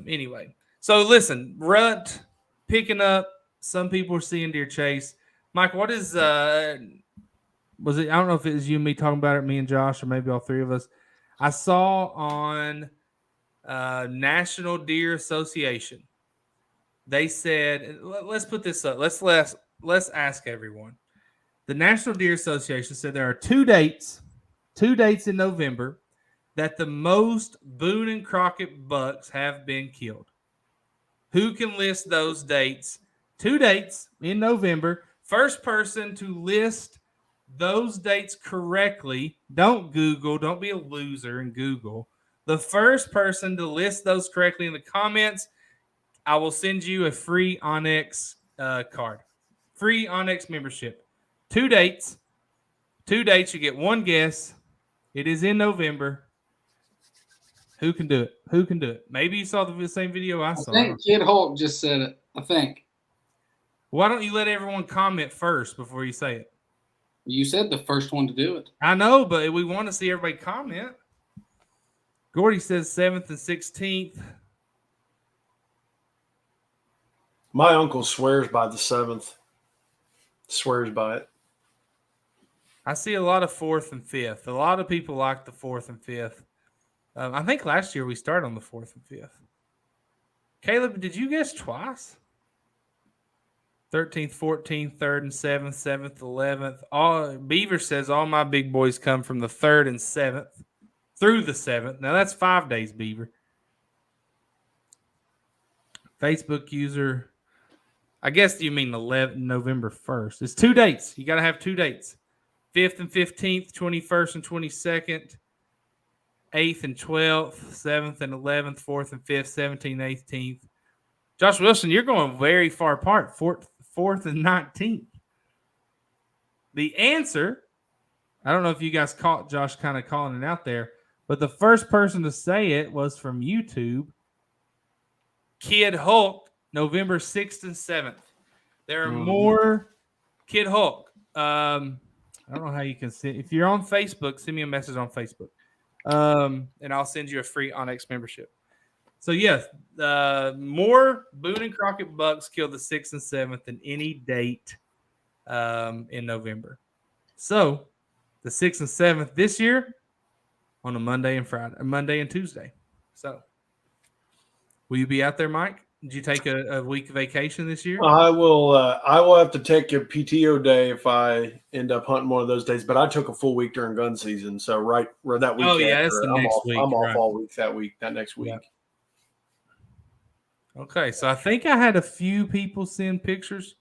Anyway, so listen, rut picking up. Some people are seeing deer chase. Mike, what is was it? I don't know if it was you and me talking about it, me and Josh, or maybe all three of us. I saw on National Deer Association. They said, let's put this up. Let's ask everyone. The National Deer Association said there are two dates in November that the most Boone and Crockett bucks have been killed. Who can list those dates? 2 dates in November. First person to list those dates correctly. Don't Google. Don't be a loser and Google. The first person to list those correctly in the comments, I will send you a free Onyx card. Free Onyx membership. 2 dates. 2 dates. You get one guess. It is in November. Who can do it? Who can do it? Maybe you saw the same video I saw. I think Kid Hulk just said it. I think. Why don't you let everyone comment first before you say it? You said the first one to do it. I know, but we want to see everybody comment. Gordy says 7th and 16th. My uncle swears by the 7th. Swears by it. I see a lot of 4th and 5th. A lot of people like the 4th and 5th. I think last year we started on the 4th and 5th. Caleb, did you guess twice? 13th, 14th, 3rd and 7th, 7th, 11th. Beaver says all my big boys come from the 3rd and 7th through the 7th. Now that's 5 days, Beaver. Facebook user, I guess you mean November 1st. It's 2 dates. You got to have 2 dates. 5th and 15th, 21st and 22nd, 8th and 12th, 7th and 11th, 4th and 5th, 17th, 18th. Josh Wilson, you're going very far apart. 4th and 19th. The answer, I don't know if you guys caught Josh kind of calling it out there, but the first person to say it was from YouTube. Kid Hulk, November 6th and 7th. There are more Kid Hulk. I don't know how you can see. If you're on Facebook, send me a message on Facebook. And I'll send you a free Onyx membership. So, yes, more Boone and Crockett bucks killed the 6th and 7th than any date in November. So, the 6th and 7th this year on a Monday and Tuesday. So, will you be out there, Mike? Did you take a week vacation this year? I will have to take a PTO day if I end up hunting one of those days. But I took a full week during gun season, so right that week. Oh yeah, that's the next week. I'm off all week that next week. Yeah. Okay, so I think I had a few people send pictures.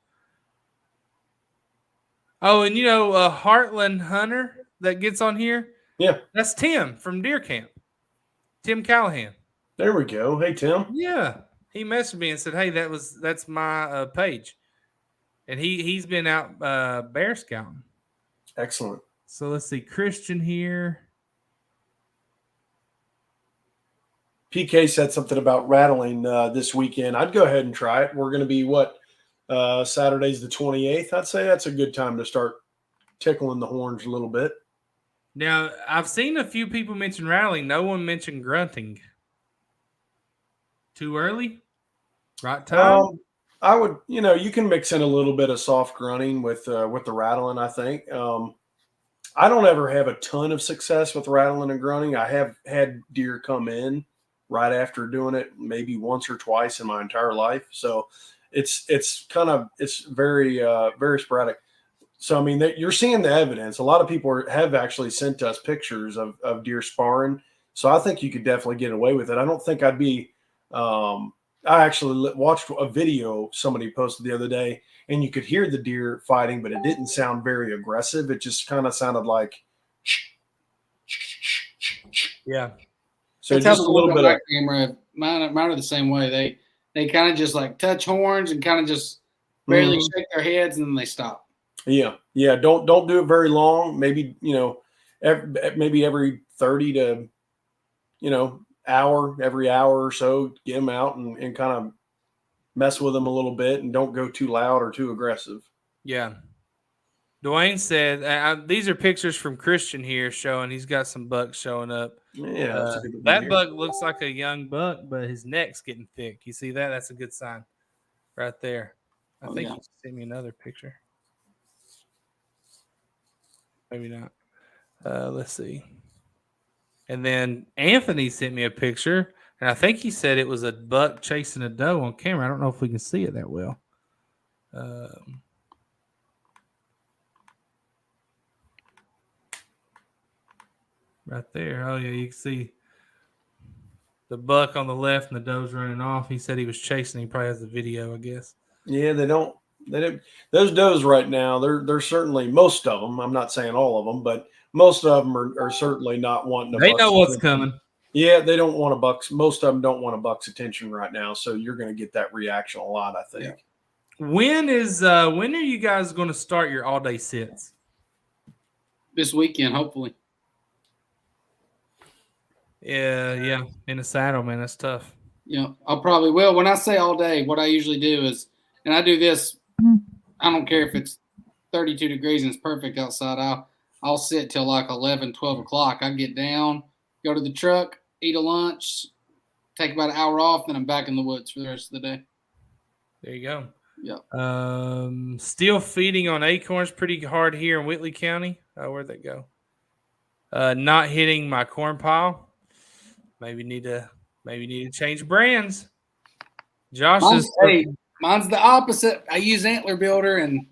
Oh, and Heartland Hunter that gets on here. Yeah, that's Tim from Deer Camp. Tim Callahan. There we go. Hey, Tim. Yeah. He messaged me and said, "Hey, that's my page," And he's been out bear scouting. Excellent. So let's see, Christian here. PK said something about rattling this weekend. I'd go ahead and try it. We're going to be Saturday's the 28th. I'd say that's a good time to start tickling the horns a little bit. Now, I've seen a few people mention rattling. No one mentioned grunting. Too early? Right time? I would, you can mix in a little bit of soft grunting with the rattling, I think. I don't ever have a ton of success with rattling and grunting. I have had deer come in right after doing it maybe once or twice in my entire life. So it's very, very sporadic. So, I mean, you're seeing the evidence. A lot of people have actually sent us pictures of deer sparring. So I think you could definitely get away with it. I don't think I'd be I actually watched a video somebody posted the other day, and you could hear the deer fighting, but it didn't sound very aggressive. It just kind of sounded like, yeah. So that's just how a little bit of camera. Mine are the same way. They kind of just like touch horns and kind of just barely shake their heads, and then they stop. Yeah. Don't do it very long. Maybe every 30 to every hour or so, get them out and kind of mess with them a little bit, and don't go too loud or too aggressive. Yeah. Dwayne said, these are pictures from Christian here showing he's got some bucks showing up. Yeah. That buck looks like a young buck, but his neck's getting thick. You see that? That's a good sign right there. I think you sent me another picture. Maybe not. Let's see. And then Anthony sent me a picture, and I think he said it was a buck chasing a doe on camera. I don't know if we can see it that well. Right there. Oh, yeah, you can see the buck on the left and the doe's running off. He said he was chasing. He probably has the video, I guess. Yeah, they don't. Those does right now. They're certainly, most of them. I'm not saying all of them, but most of them are certainly not wanting. They know what's coming. Yeah, they don't want a buck's. Most of them don't want a buck's attention right now. So you're going to get that reaction a lot, I think. Yeah. When are you guys going to start your all day sits? This weekend, hopefully. Yeah. In the saddle, man, that's tough. Yeah, I probably will. When I say all day, what I usually do is, and I do this, I don't care if it's 32 degrees and it's perfect outside. I'll sit till like 11, 12 o'clock. I get down, go to the truck, eat a lunch, take about an hour off, then I'm back in the woods for the rest of the day. There you go. Yeah. Still feeding on acorns pretty hard here in Whitley County. Where'd that go? Not hitting my corn pile. Maybe need to change brands. Mine's the opposite. I use Antler Builder, and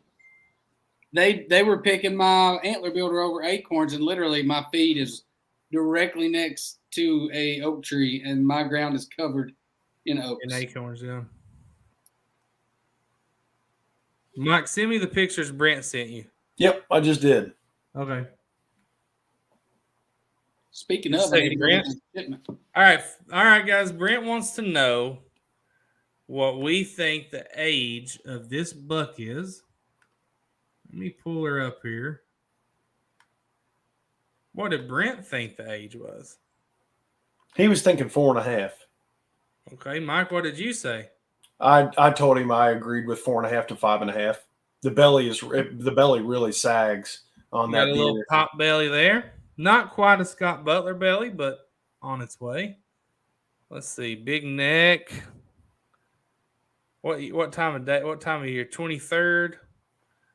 they were picking my Antler Builder over acorns, and literally my feed is directly next to a oak tree, and my ground is covered in oaks. In acorns, yeah. Mike, send me the pictures Brent sent you. Yep, I just did. Okay. Speaking of, Brent. All right, guys. Brent wants to know what we think the age of this buck is. Let me pull her up here. What did Brent think the age was? He was thinking 4.5. Okay, Mike, what did you say? I told him I agreed with 4.5 to 5.5. The belly really sags on that. Got a little top belly there. Not quite a Scott Butler belly, but on its way. Let's see, big neck. What time of day? What time of year? 23rd.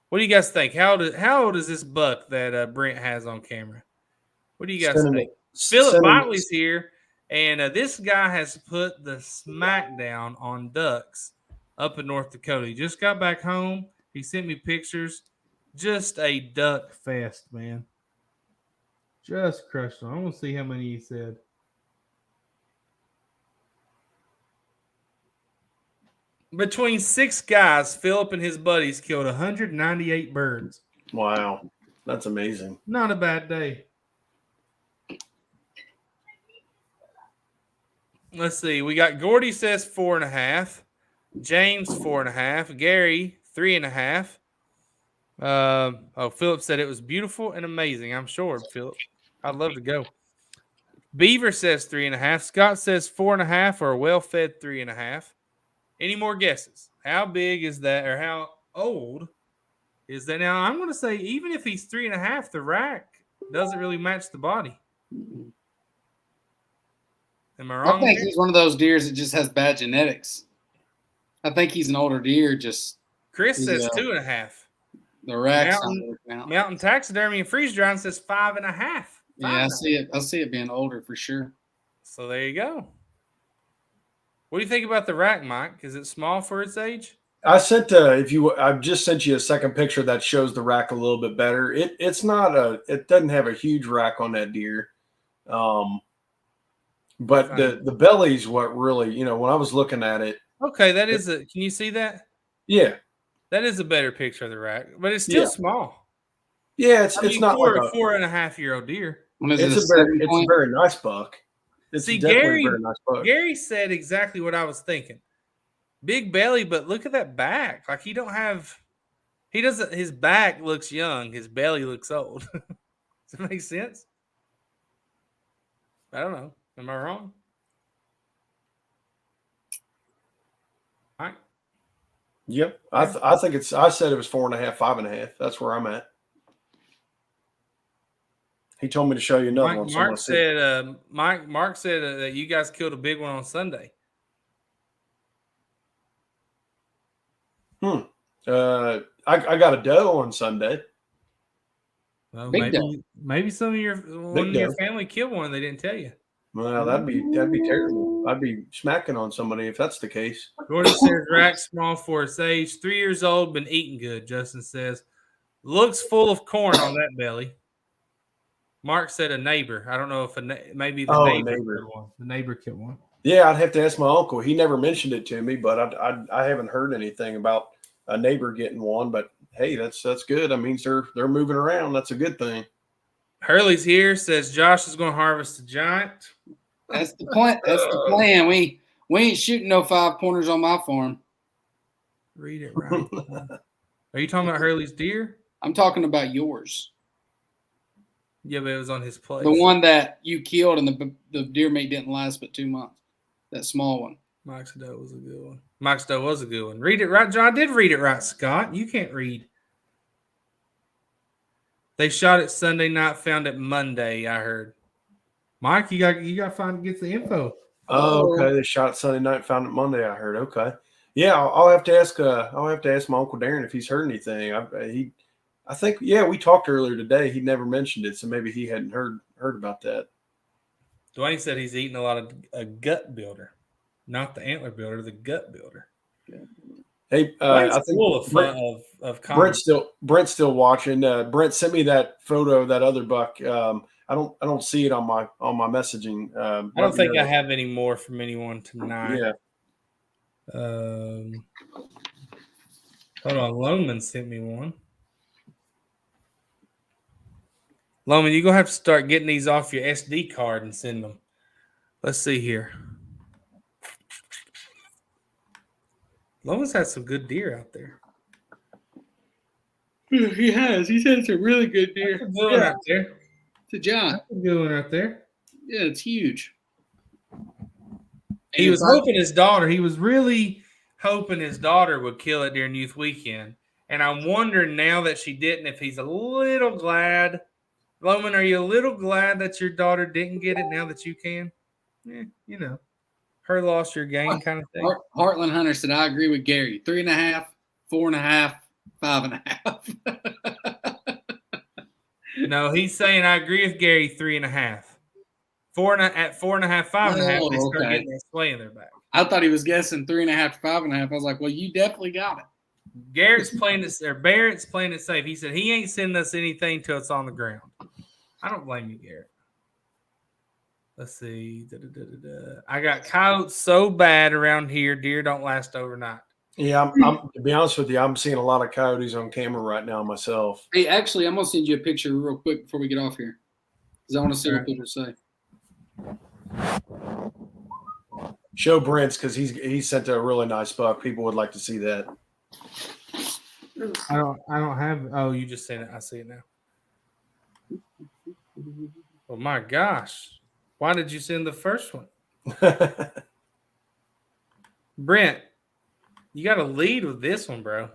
What do you guys think? How old is this buck that Brent has on camera? What do you guys think? Philip Bitley's here, and this guy has put the smackdown on ducks up in North Dakota. He just got back home. He sent me pictures. Just a duck fest, man. Just crushed them. I want to see how many he said. Between 6 guys, Philip and his buddies killed 198 birds. Wow. That's amazing. Not a bad day. Let's see. We got Gordy says 4.5. James 4.5. Gary 3.5. Philip said it was beautiful and amazing. I'm sure, Philip. I'd love to go. Beaver says 3.5. Scott says 4.5 or a well-fed 3.5. Any more guesses? How big is that, or how old is that? Now, I'm going to say even if he's 3.5, the rack doesn't really match the body. Am I wrong? I think he's one of those deers that just has bad genetics. I think he's an older deer. Just Chris says 2.5. The rack's Mountain Taxidermy and Freeze Drying says 5.5. Yeah, I see it. I see it being older for sure. So there you go. What do you think about the rack, Mike? Is it small for its age? I sent I've just sent you a second picture that shows the rack a little bit better. It doesn't have a huge rack on that deer. But the belly's what really, when I was looking at it. Okay, that is can you see that? Yeah. That is a better picture of the rack, but it's still small. Yeah, it's not for like a 4.5-year-old deer. It's a very nice buck. See, Gary said exactly what I was thinking. Big belly, but look at that back. Like his back looks young. His belly looks old. Does it make sense? I don't know. Am I wrong? All right. Yep. I think I said it was 4.5, 5.5. That's where I'm at. He told me to show you another one. Mark said that you guys killed a big one on Sunday. I got a doe on Sunday. Well, maybe some of your family killed one. They didn't tell you. Well, that'd be terrible. I'd be smacking on somebody if that's the case. Gordon says rack small for its age. 3 years old, been eating good. Justin says looks full of corn on that belly. Mark said a neighbor. I don't know if maybe the neighbor killed one. The neighbor killed one. Yeah, I'd have to ask my uncle. He never mentioned it to me, but I haven't heard anything about a neighbor getting one. But hey, that's good. That means they're moving around. That's a good thing. Hurley's here, says Josh is going to harvest a giant. That's the plan. That's the plan. We ain't shooting no 5-pointers on my farm. Read it right. Are you talking about Hurley's deer? I'm talking about yours. Yeah, but it was on his place. The one that you killed and the deer meat didn't last but 2 months. That small one. Mike's doe was a good one. Mike's doe was a good one. Read it right, John. I did read it right, Scott. You can't read. They shot it Sunday night, found it Monday, I heard. Mike, you got to get the info. Oh, okay. They shot it Sunday night, found it Monday, I heard. Okay. Yeah, I'll have to ask my Uncle Darren if he's heard anything. I think we talked earlier today. He never mentioned it, so maybe he hadn't heard about that. Dwayne said he's eating a lot of a gut builder, not the antler builder, the gut builder. Hey, I think full of fun of Brent's still watching. Brent sent me that photo of that other buck. I don't see it on my messaging. I don't think I have any more from anyone tonight. Yeah. Hold on, Loman sent me one. Loman, you're going to have to start getting these off your SD card and send them. Let's see here. Loman's had some good deer out there. He has. He's had some really good deer. That's a good one out there. It's a giant. That's a good one out there. Yeah, it's huge. He was really hoping his daughter would kill it during youth weekend. And I'm wondering now that she didn't, if he's a little glad. Loman, are you a little glad that your daughter didn't get it now that you can? Yeah, her loss, your gain kind of thing. Heartland Hunter said, I agree with Gary. 3.5, 4.5, 5.5. No, he's saying I agree with Gary. 3.5, at 4.5, 5.5. They start getting that sway in their back. I thought he was guessing 3.5 to 5.5. I was like, well, you definitely got it. Barrett's playing it safe. He said he ain't sending us anything till it's on the ground. I don't blame you, Garrett. Let's see. I got coyotes so bad around here. Deer don't last overnight. Yeah, I'm to be honest with you, I'm seeing a lot of coyotes on camera right now myself. Hey, actually, I'm gonna send you a picture real quick before we get off here, because I want to see what people say. Show Brent's because he sent a really nice buck. People would like to see that. I don't have. Oh, you just sent it. I see it now. Oh my gosh! Why did you send the first one, Brent? You got to lead with this one, bro.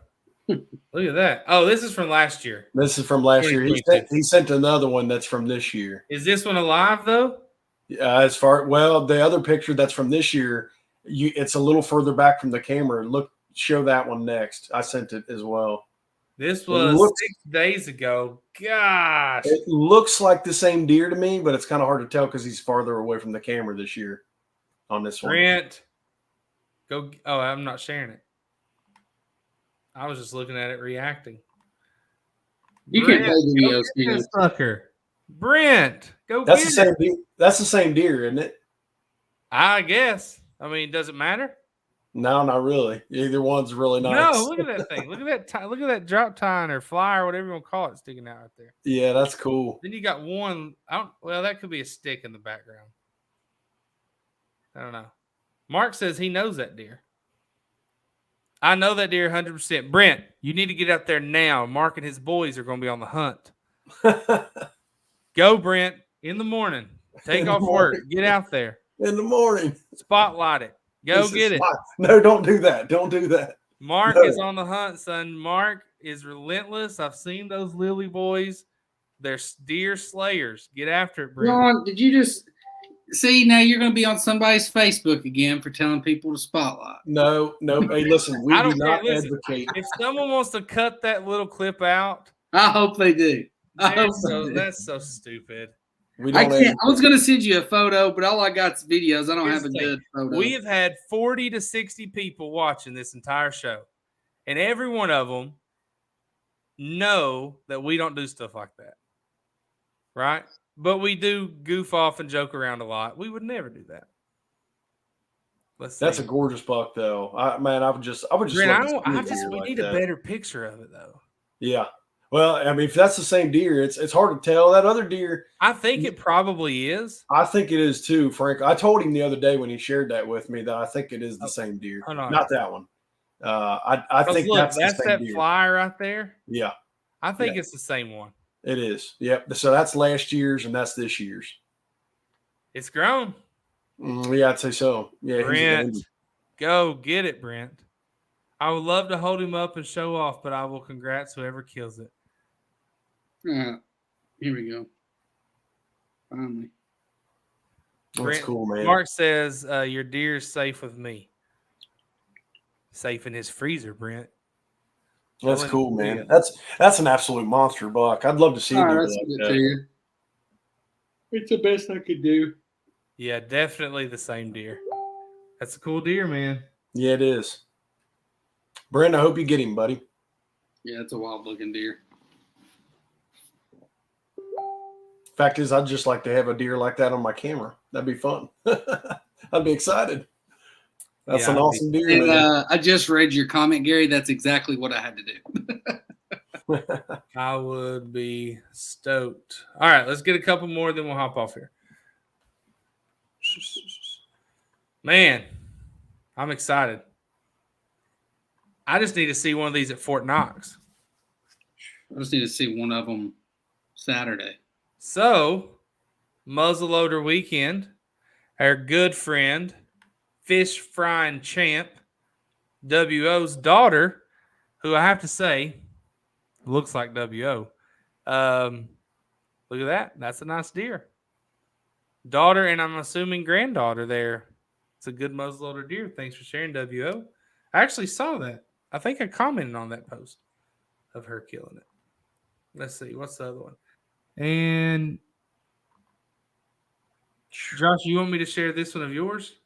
Look at that. Oh, this is from last year. This is from last year. He sent another one that's from this year. Is this one alive though? The other picture that's from this year, it's a little further back from the camera. Look, show that one next. I sent it as well. This was 6 days ago. Gosh. It looks like the same deer to me, but it's kind of hard to tell because he's farther away from the camera this year on this one. Brent, go. Oh, I'm not sharing it. I was just looking at it, reacting. You can't play videos, this sucker. Brent, go That's get the same it. deer. That's the same deer, isn't it? I guess. I mean, does it matter? No, not really. Either one's really nice. No, look at that thing. Look at that. Look at that drop tine or fly or whatever you want to call it sticking out right there. Yeah, that's cool. Then you got one. Well, that could be a stick in the background. I don't know. Mark says he knows that deer. I know that deer 100%. Brent, you need to get out there now. Mark and his boys are going to be on the hunt. Go, Brent, in the morning. Take off work. Get out there. In the morning. Spotlight it. Go get it. No, don't do that. Don't do that. Mark is on the hunt, son. Mark is relentless. I've seen those Lily boys. They're deer slayers. Get after it, Brent. Ron, did you just see? Now you're going to be on somebody's Facebook again for telling people to spotlight. No. Hey, listen, we do not advocate. If someone wants to cut that little clip out, I hope they do. That's so stupid. I can't. I was going to send you a photo, but all I got is videos. I don't have a good photo. We have had 40 to 60 people watching this entire show, and every one of them know that we don't do stuff like that, right? But we do goof off and joke around a lot. We would never do that. Let's see. That's a gorgeous buck, though. I would just. Brent, we need a better picture of it, though. Yeah. Well, I mean, if that's the same deer, it's hard to tell. That other deer, I think it probably is. I think it is too, Frank. I told him the other day when he shared that with me that I think it is the same deer. Not that one. I think that's the same that deer. fly right there. Yeah. I think it's the same one. It is. Yep. So that's last year's and that's this year's. It's grown. Yeah, I'd say so. Yeah. Brent, go get it, Brent. I would love to hold him up and show off, but I will congrats whoever kills it. Here we go. Finally. That's cool, man. Mark says your deer is safe with me. Safe in his freezer, Brent. That's cool, man. That's an absolute monster buck. I'd love to see it. It's the best I could do. Yeah, definitely the same deer. That's a cool deer, man. Yeah, it is. Brent, I hope you get him, buddy. Yeah, it's a wild looking deer. Fact is, I'd just like to have a deer like that on my camera. That'd be fun. I'd be excited. That's an awesome deer. And, I just read your comment, Gary. That's exactly what I had to do. I would be stoked. All right, let's get a couple more, then we'll hop off here. Man, I'm excited. I just need to see one of these at Fort Knox. I just need to see one of them Saturday. So, muzzleloader weekend, our good friend, fish frying champ, WO's daughter, who I have to say looks like WO. Look at that. That's a nice deer. Daughter, and I'm assuming granddaughter there. It's a good muzzleloader deer. Thanks for sharing, WO. I actually saw that. I think I commented on that post of her killing it. Let's see. What's the other one? And Josh, you want me to share this one of yours?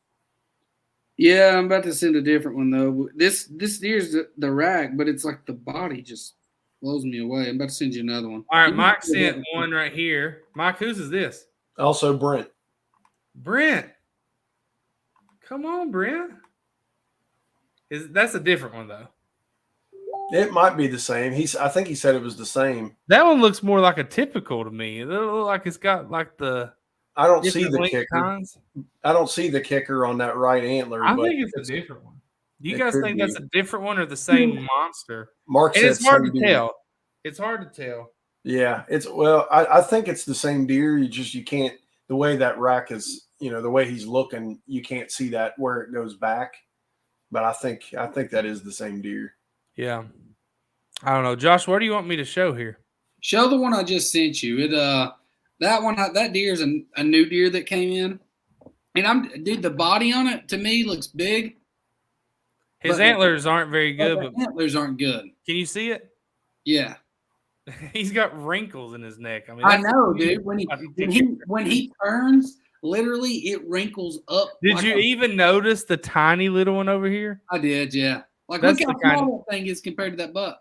Yeah, I'm about to send a different one though. This deer's the rack, but it's like the body just blows me away. I'm about to send you another one. All right, Mike sent one right here. Mike, whose is this? Also Brent. Brent. Come on, Brent. That's a different one though. It might be the same. I think he said it was the same. That one looks more like a typical to me. It looks like it's got like the. I don't see the kicker. Tines. I don't see the kicker on that right antler. I think it's a different one. Do you It guys could think be. that's a different one or the same monster? Mark And said it's hard same to deer. tell. It's hard to tell. Yeah, I think it's the same deer. You can't, the way that rack is, the way he's looking, you can't see that where it goes back. But I think that is the same deer. Yeah. I don't know. Josh, what do you want me to show here? Show the one I just sent you. That deer is a new deer that came in. And dude, the body on it to me looks big. His antlers aren't very good, but antlers aren't good. Can you see it? Yeah. He's got wrinkles in his neck. I mean, I know, dude. When he turns, literally it wrinkles up. Did you even notice the tiny little one over here? I did, yeah. Like, That's look how small that thing is compared to that buck.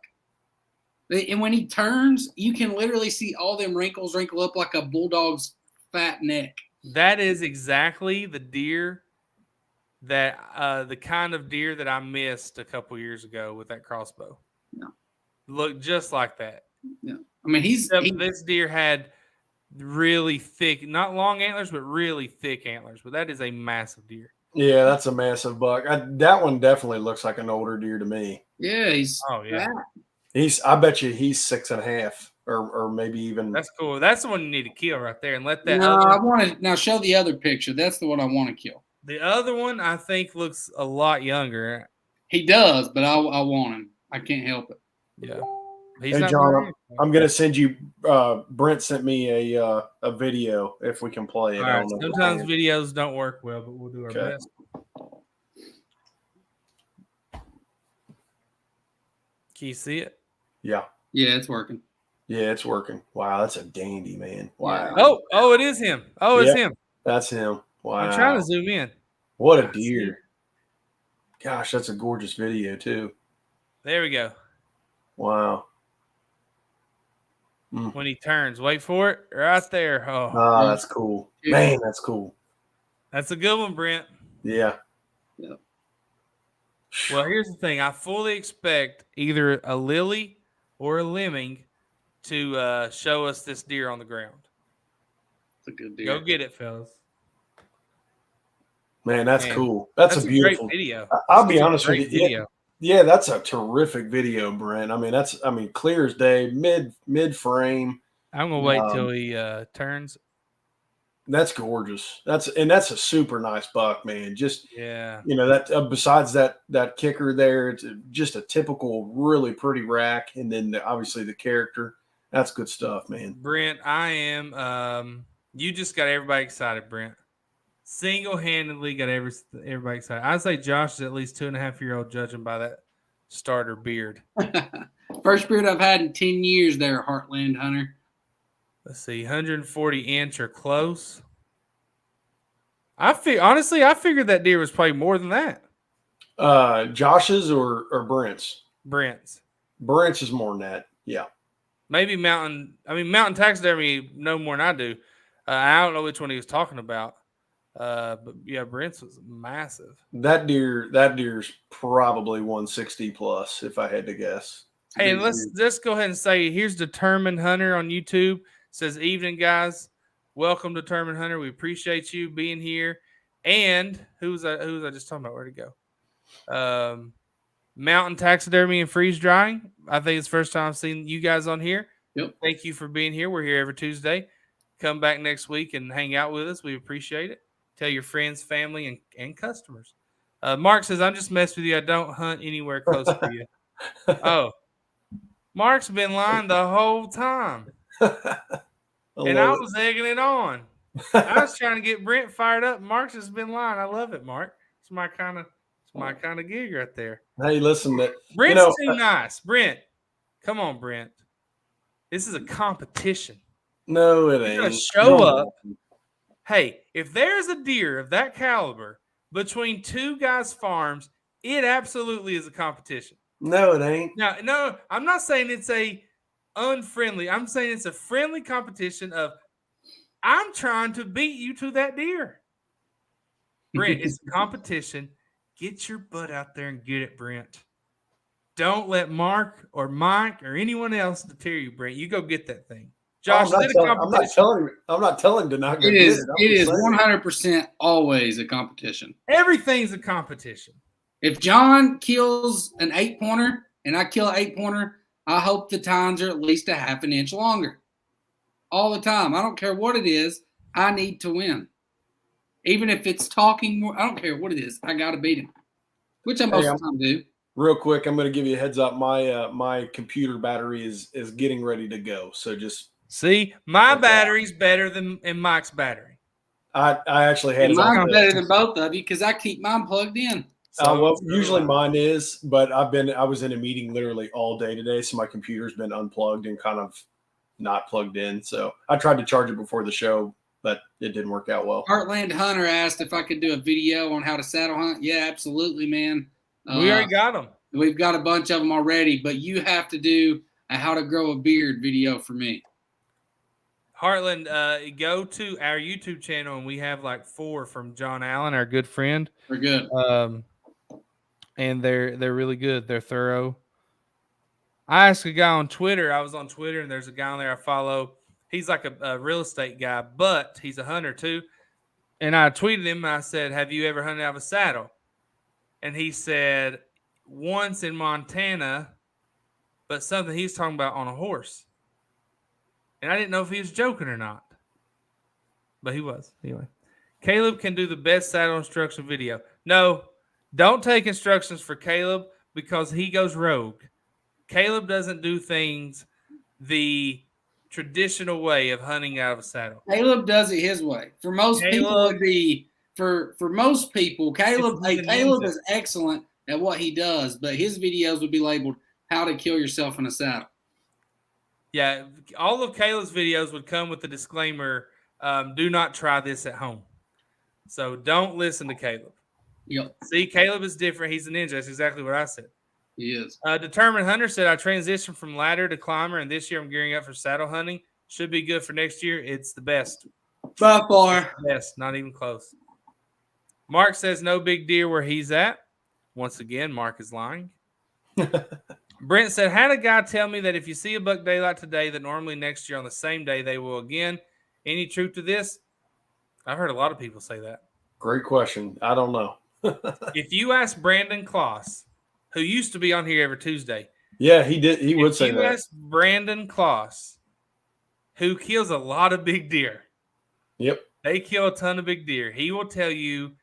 And when he turns, you can literally see all them wrinkles wrinkle up like a bulldog's fat neck. That is exactly the deer the kind of deer that I missed a couple years ago with that crossbow. Yeah. Looked just like that. Yeah. I mean, this deer had really thick, not long antlers, but really thick antlers. But that is a massive deer. Yeah, that's a massive buck. That one definitely looks like an older deer to me. Yeah, he's fat. I bet you he's 6.5 or maybe even. That's cool. That's the one you need to kill right there and let that. No, I want to now show the other picture. That's the one I want to kill. The other one I think looks a lot younger. He does, but I want him. I can't help it. Yeah. Hey John, I'm gonna send you. Brent sent me a video if we can play it. All right. Sometimes videos don't work well, but we'll do our best. Can you see it? Yeah. Yeah, it's working. Yeah, it's working. Wow, that's a dandy, man. Wow. Oh, it is him. Oh, it's him. That's him. Wow. I'm trying to zoom in. What a deer. Gosh, that's a gorgeous video too. There we go. Wow. When he turns, wait for it. Right there. Oh, that's cool. Man, that's cool. That's a good one, Brent. Yeah. Yep. Well, here's the thing. I fully expect either a Lily or a Lemming to show us this deer on the ground. It's a good deer. Go get it, fellas. Man, that's cool. That's a beautiful great video. I'll be honest with you. Video. Yeah, that's a terrific video, Brent. I mean, clear as day, mid frame. I'm gonna wait till he turns. That's gorgeous. That's a super nice buck, man. Just that besides that kicker there, it's just a typical, really pretty rack, and then obviously the character. That's good stuff, man. Brent, I am. You just got everybody excited, Brent. Single-handedly got everybody excited. I'd say Josh is at least 2.5-year-old, judging by that starter beard. First beard I've had in 10 years there, Heartland Hunter. Let's see, 140 inch or close. Honestly, I figured that deer was probably more than that. Josh's or Brent's? Brent's. Brent's is more than that. Yeah. Maybe Mountain Taxidermy know more than I do. I don't know which one he was talking about. But yeah, Brent's was massive. That deer's probably 160 plus, if I had to guess. Hey, and let's go ahead and say here's Determined Hunter on YouTube. Says, evening guys, welcome to Determined Hunter. We appreciate you being here. And who was I just talking about? Where'd it go? Mountain Taxidermy and Freeze Drying. I think it's the first time I've seen you guys on here. Yep. Thank you for being here. We're here every Tuesday. Come back next week and hang out with us. We appreciate it. Tell your friends, family, and customers. Mark says, I'm just messing with you. I don't hunt anywhere close to you. Oh, Mark's been lying the whole time. And I was egging it on. I was trying to get Brent fired up. Mark's just been lying. I love it, Mark. It's my kind of gig right there. Hey, listen, Brent's too nice. Brent, come on, Brent. This is a competition. No, it ain't. You're gonna show up. Hey, if there's a deer of that caliber between two guys' farms, it absolutely is a competition. No, it ain't. No, I'm not saying it's a unfriendly. I'm saying it's a friendly competition of I'm trying to beat you to that deer. Brent, it's a competition. Get your butt out there and get it, Brent. Don't let Mark or Mike or anyone else deter you, Brent. You go get that thing. Josh, I'm not telling to not go get it. It is 100% always a competition. Everything's a competition. If John kills an 8-pointer and I kill an 8-pointer, I hope the tines are at least a half an inch longer. All the time. I don't care what it is. I need to win. Even if it's talking more, I don't care what it is. I got to beat him, which I most of the time do. Real quick, I'm going to give you a heads up. My computer battery is getting ready to go. So just see, my battery's better than Mike's battery. I actually had mine's better than both of you because I keep mine plugged in. So well, usually mine is, but I was in a meeting literally all day today, so my computer's been unplugged and kind of not plugged in. So I tried to charge it before the show, but it didn't work out well. Heartland Hunter asked if I could do a video on how to saddle hunt. Yeah, absolutely, man. We already got them. We've got a bunch of them already, but you have to do a how to grow a beard video for me. Heartland, go to our YouTube channel, and we have like 4 from John Allen, our good friend. We're good. And they're really good. They're thorough. I asked a guy on Twitter. I was on Twitter, and there's a guy on there I follow. He's like a real estate guy, but he's a hunter too. And I tweeted him, and I said, have you ever hunted out of a saddle? And he said, once in Montana, but something he's talking about on a horse. And I didn't know if he was joking or not. But he was. Anyway. Caleb can do the best saddle instruction video. No, don't take instructions for Caleb because he goes rogue. Caleb doesn't do things the traditional way of hunting out of a saddle. Caleb does it his way. For most people, would be for most people. Caleb is excellent at what he does, but his videos would be labeled "How to Kill Yourself in a Saddle." Yeah, all of Caleb's videos would come with the disclaimer: "Do not try this at home." So don't listen to Caleb. Yep. See, Caleb is different. He's a ninja. That's exactly what I said. He is. Determined Hunter said, I transitioned from ladder to climber, and this year I'm gearing up for saddle hunting. Should be good for next year. It's the best. By far. Yes, not even close. Mark says no big deer where he's at. Once again, Mark is lying. Brent said, had a guy tell me that if you see a buck daylight today, that normally next year on the same day they will again. Any truth to this? I've heard a lot of people say that. Great question. I don't know. If you ask Brandon Kloss, who used to be on here every Tuesday. Yeah, he did. He would say that. If you ask Brandon Kloss, who kills a lot of big deer. Yep. They kill a ton of big deer. He will tell you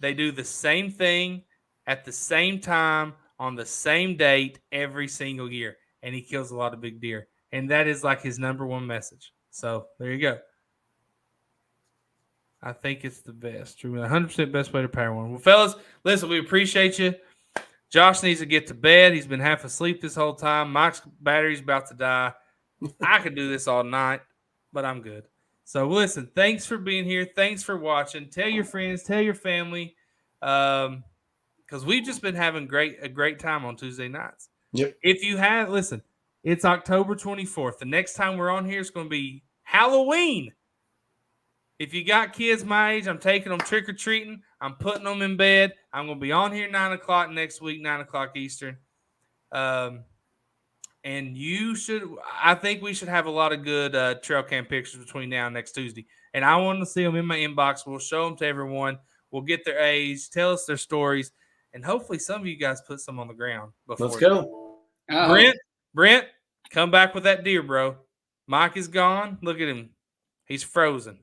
they do the same thing at the same time on the same date every single year. And he kills a lot of big deer. And that is like his number one message. So there you go. I think it's the best. 100% best way to power one. Well, fellas, listen, we appreciate you. Josh needs to get to bed. He's been half asleep this whole time. Mike's battery's about to die. I could do this all night, but I'm good. So listen, thanks for being here. Thanks for watching. Tell your friends, tell your family, because we've just been having a great time on Tuesday nights. Yep. If you have, listen, it's October 24th. The next time we're on here is going to be Halloween. If you got kids my age, I'm taking them trick-or-treating. I'm putting them in bed. I'm going to be on here 9 o'clock next week, 9 o'clock Eastern. And I think we should have a lot of good trail cam pictures between now and next Tuesday. And I want to see them in my inbox. We'll show them to everyone. We'll get their age, tell us their stories, and hopefully some of you guys put some on the ground before. Let's go. Brent, come back with that deer, bro. Mike is gone. Look at him. He's frozen.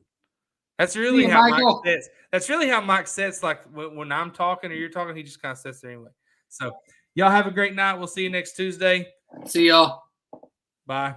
That's really how Mike sits. That's really how Mike sits. Like when I'm talking or you're talking, he just kind of sits there anyway. So y'all have a great night. We'll see you next Tuesday. See y'all. Bye.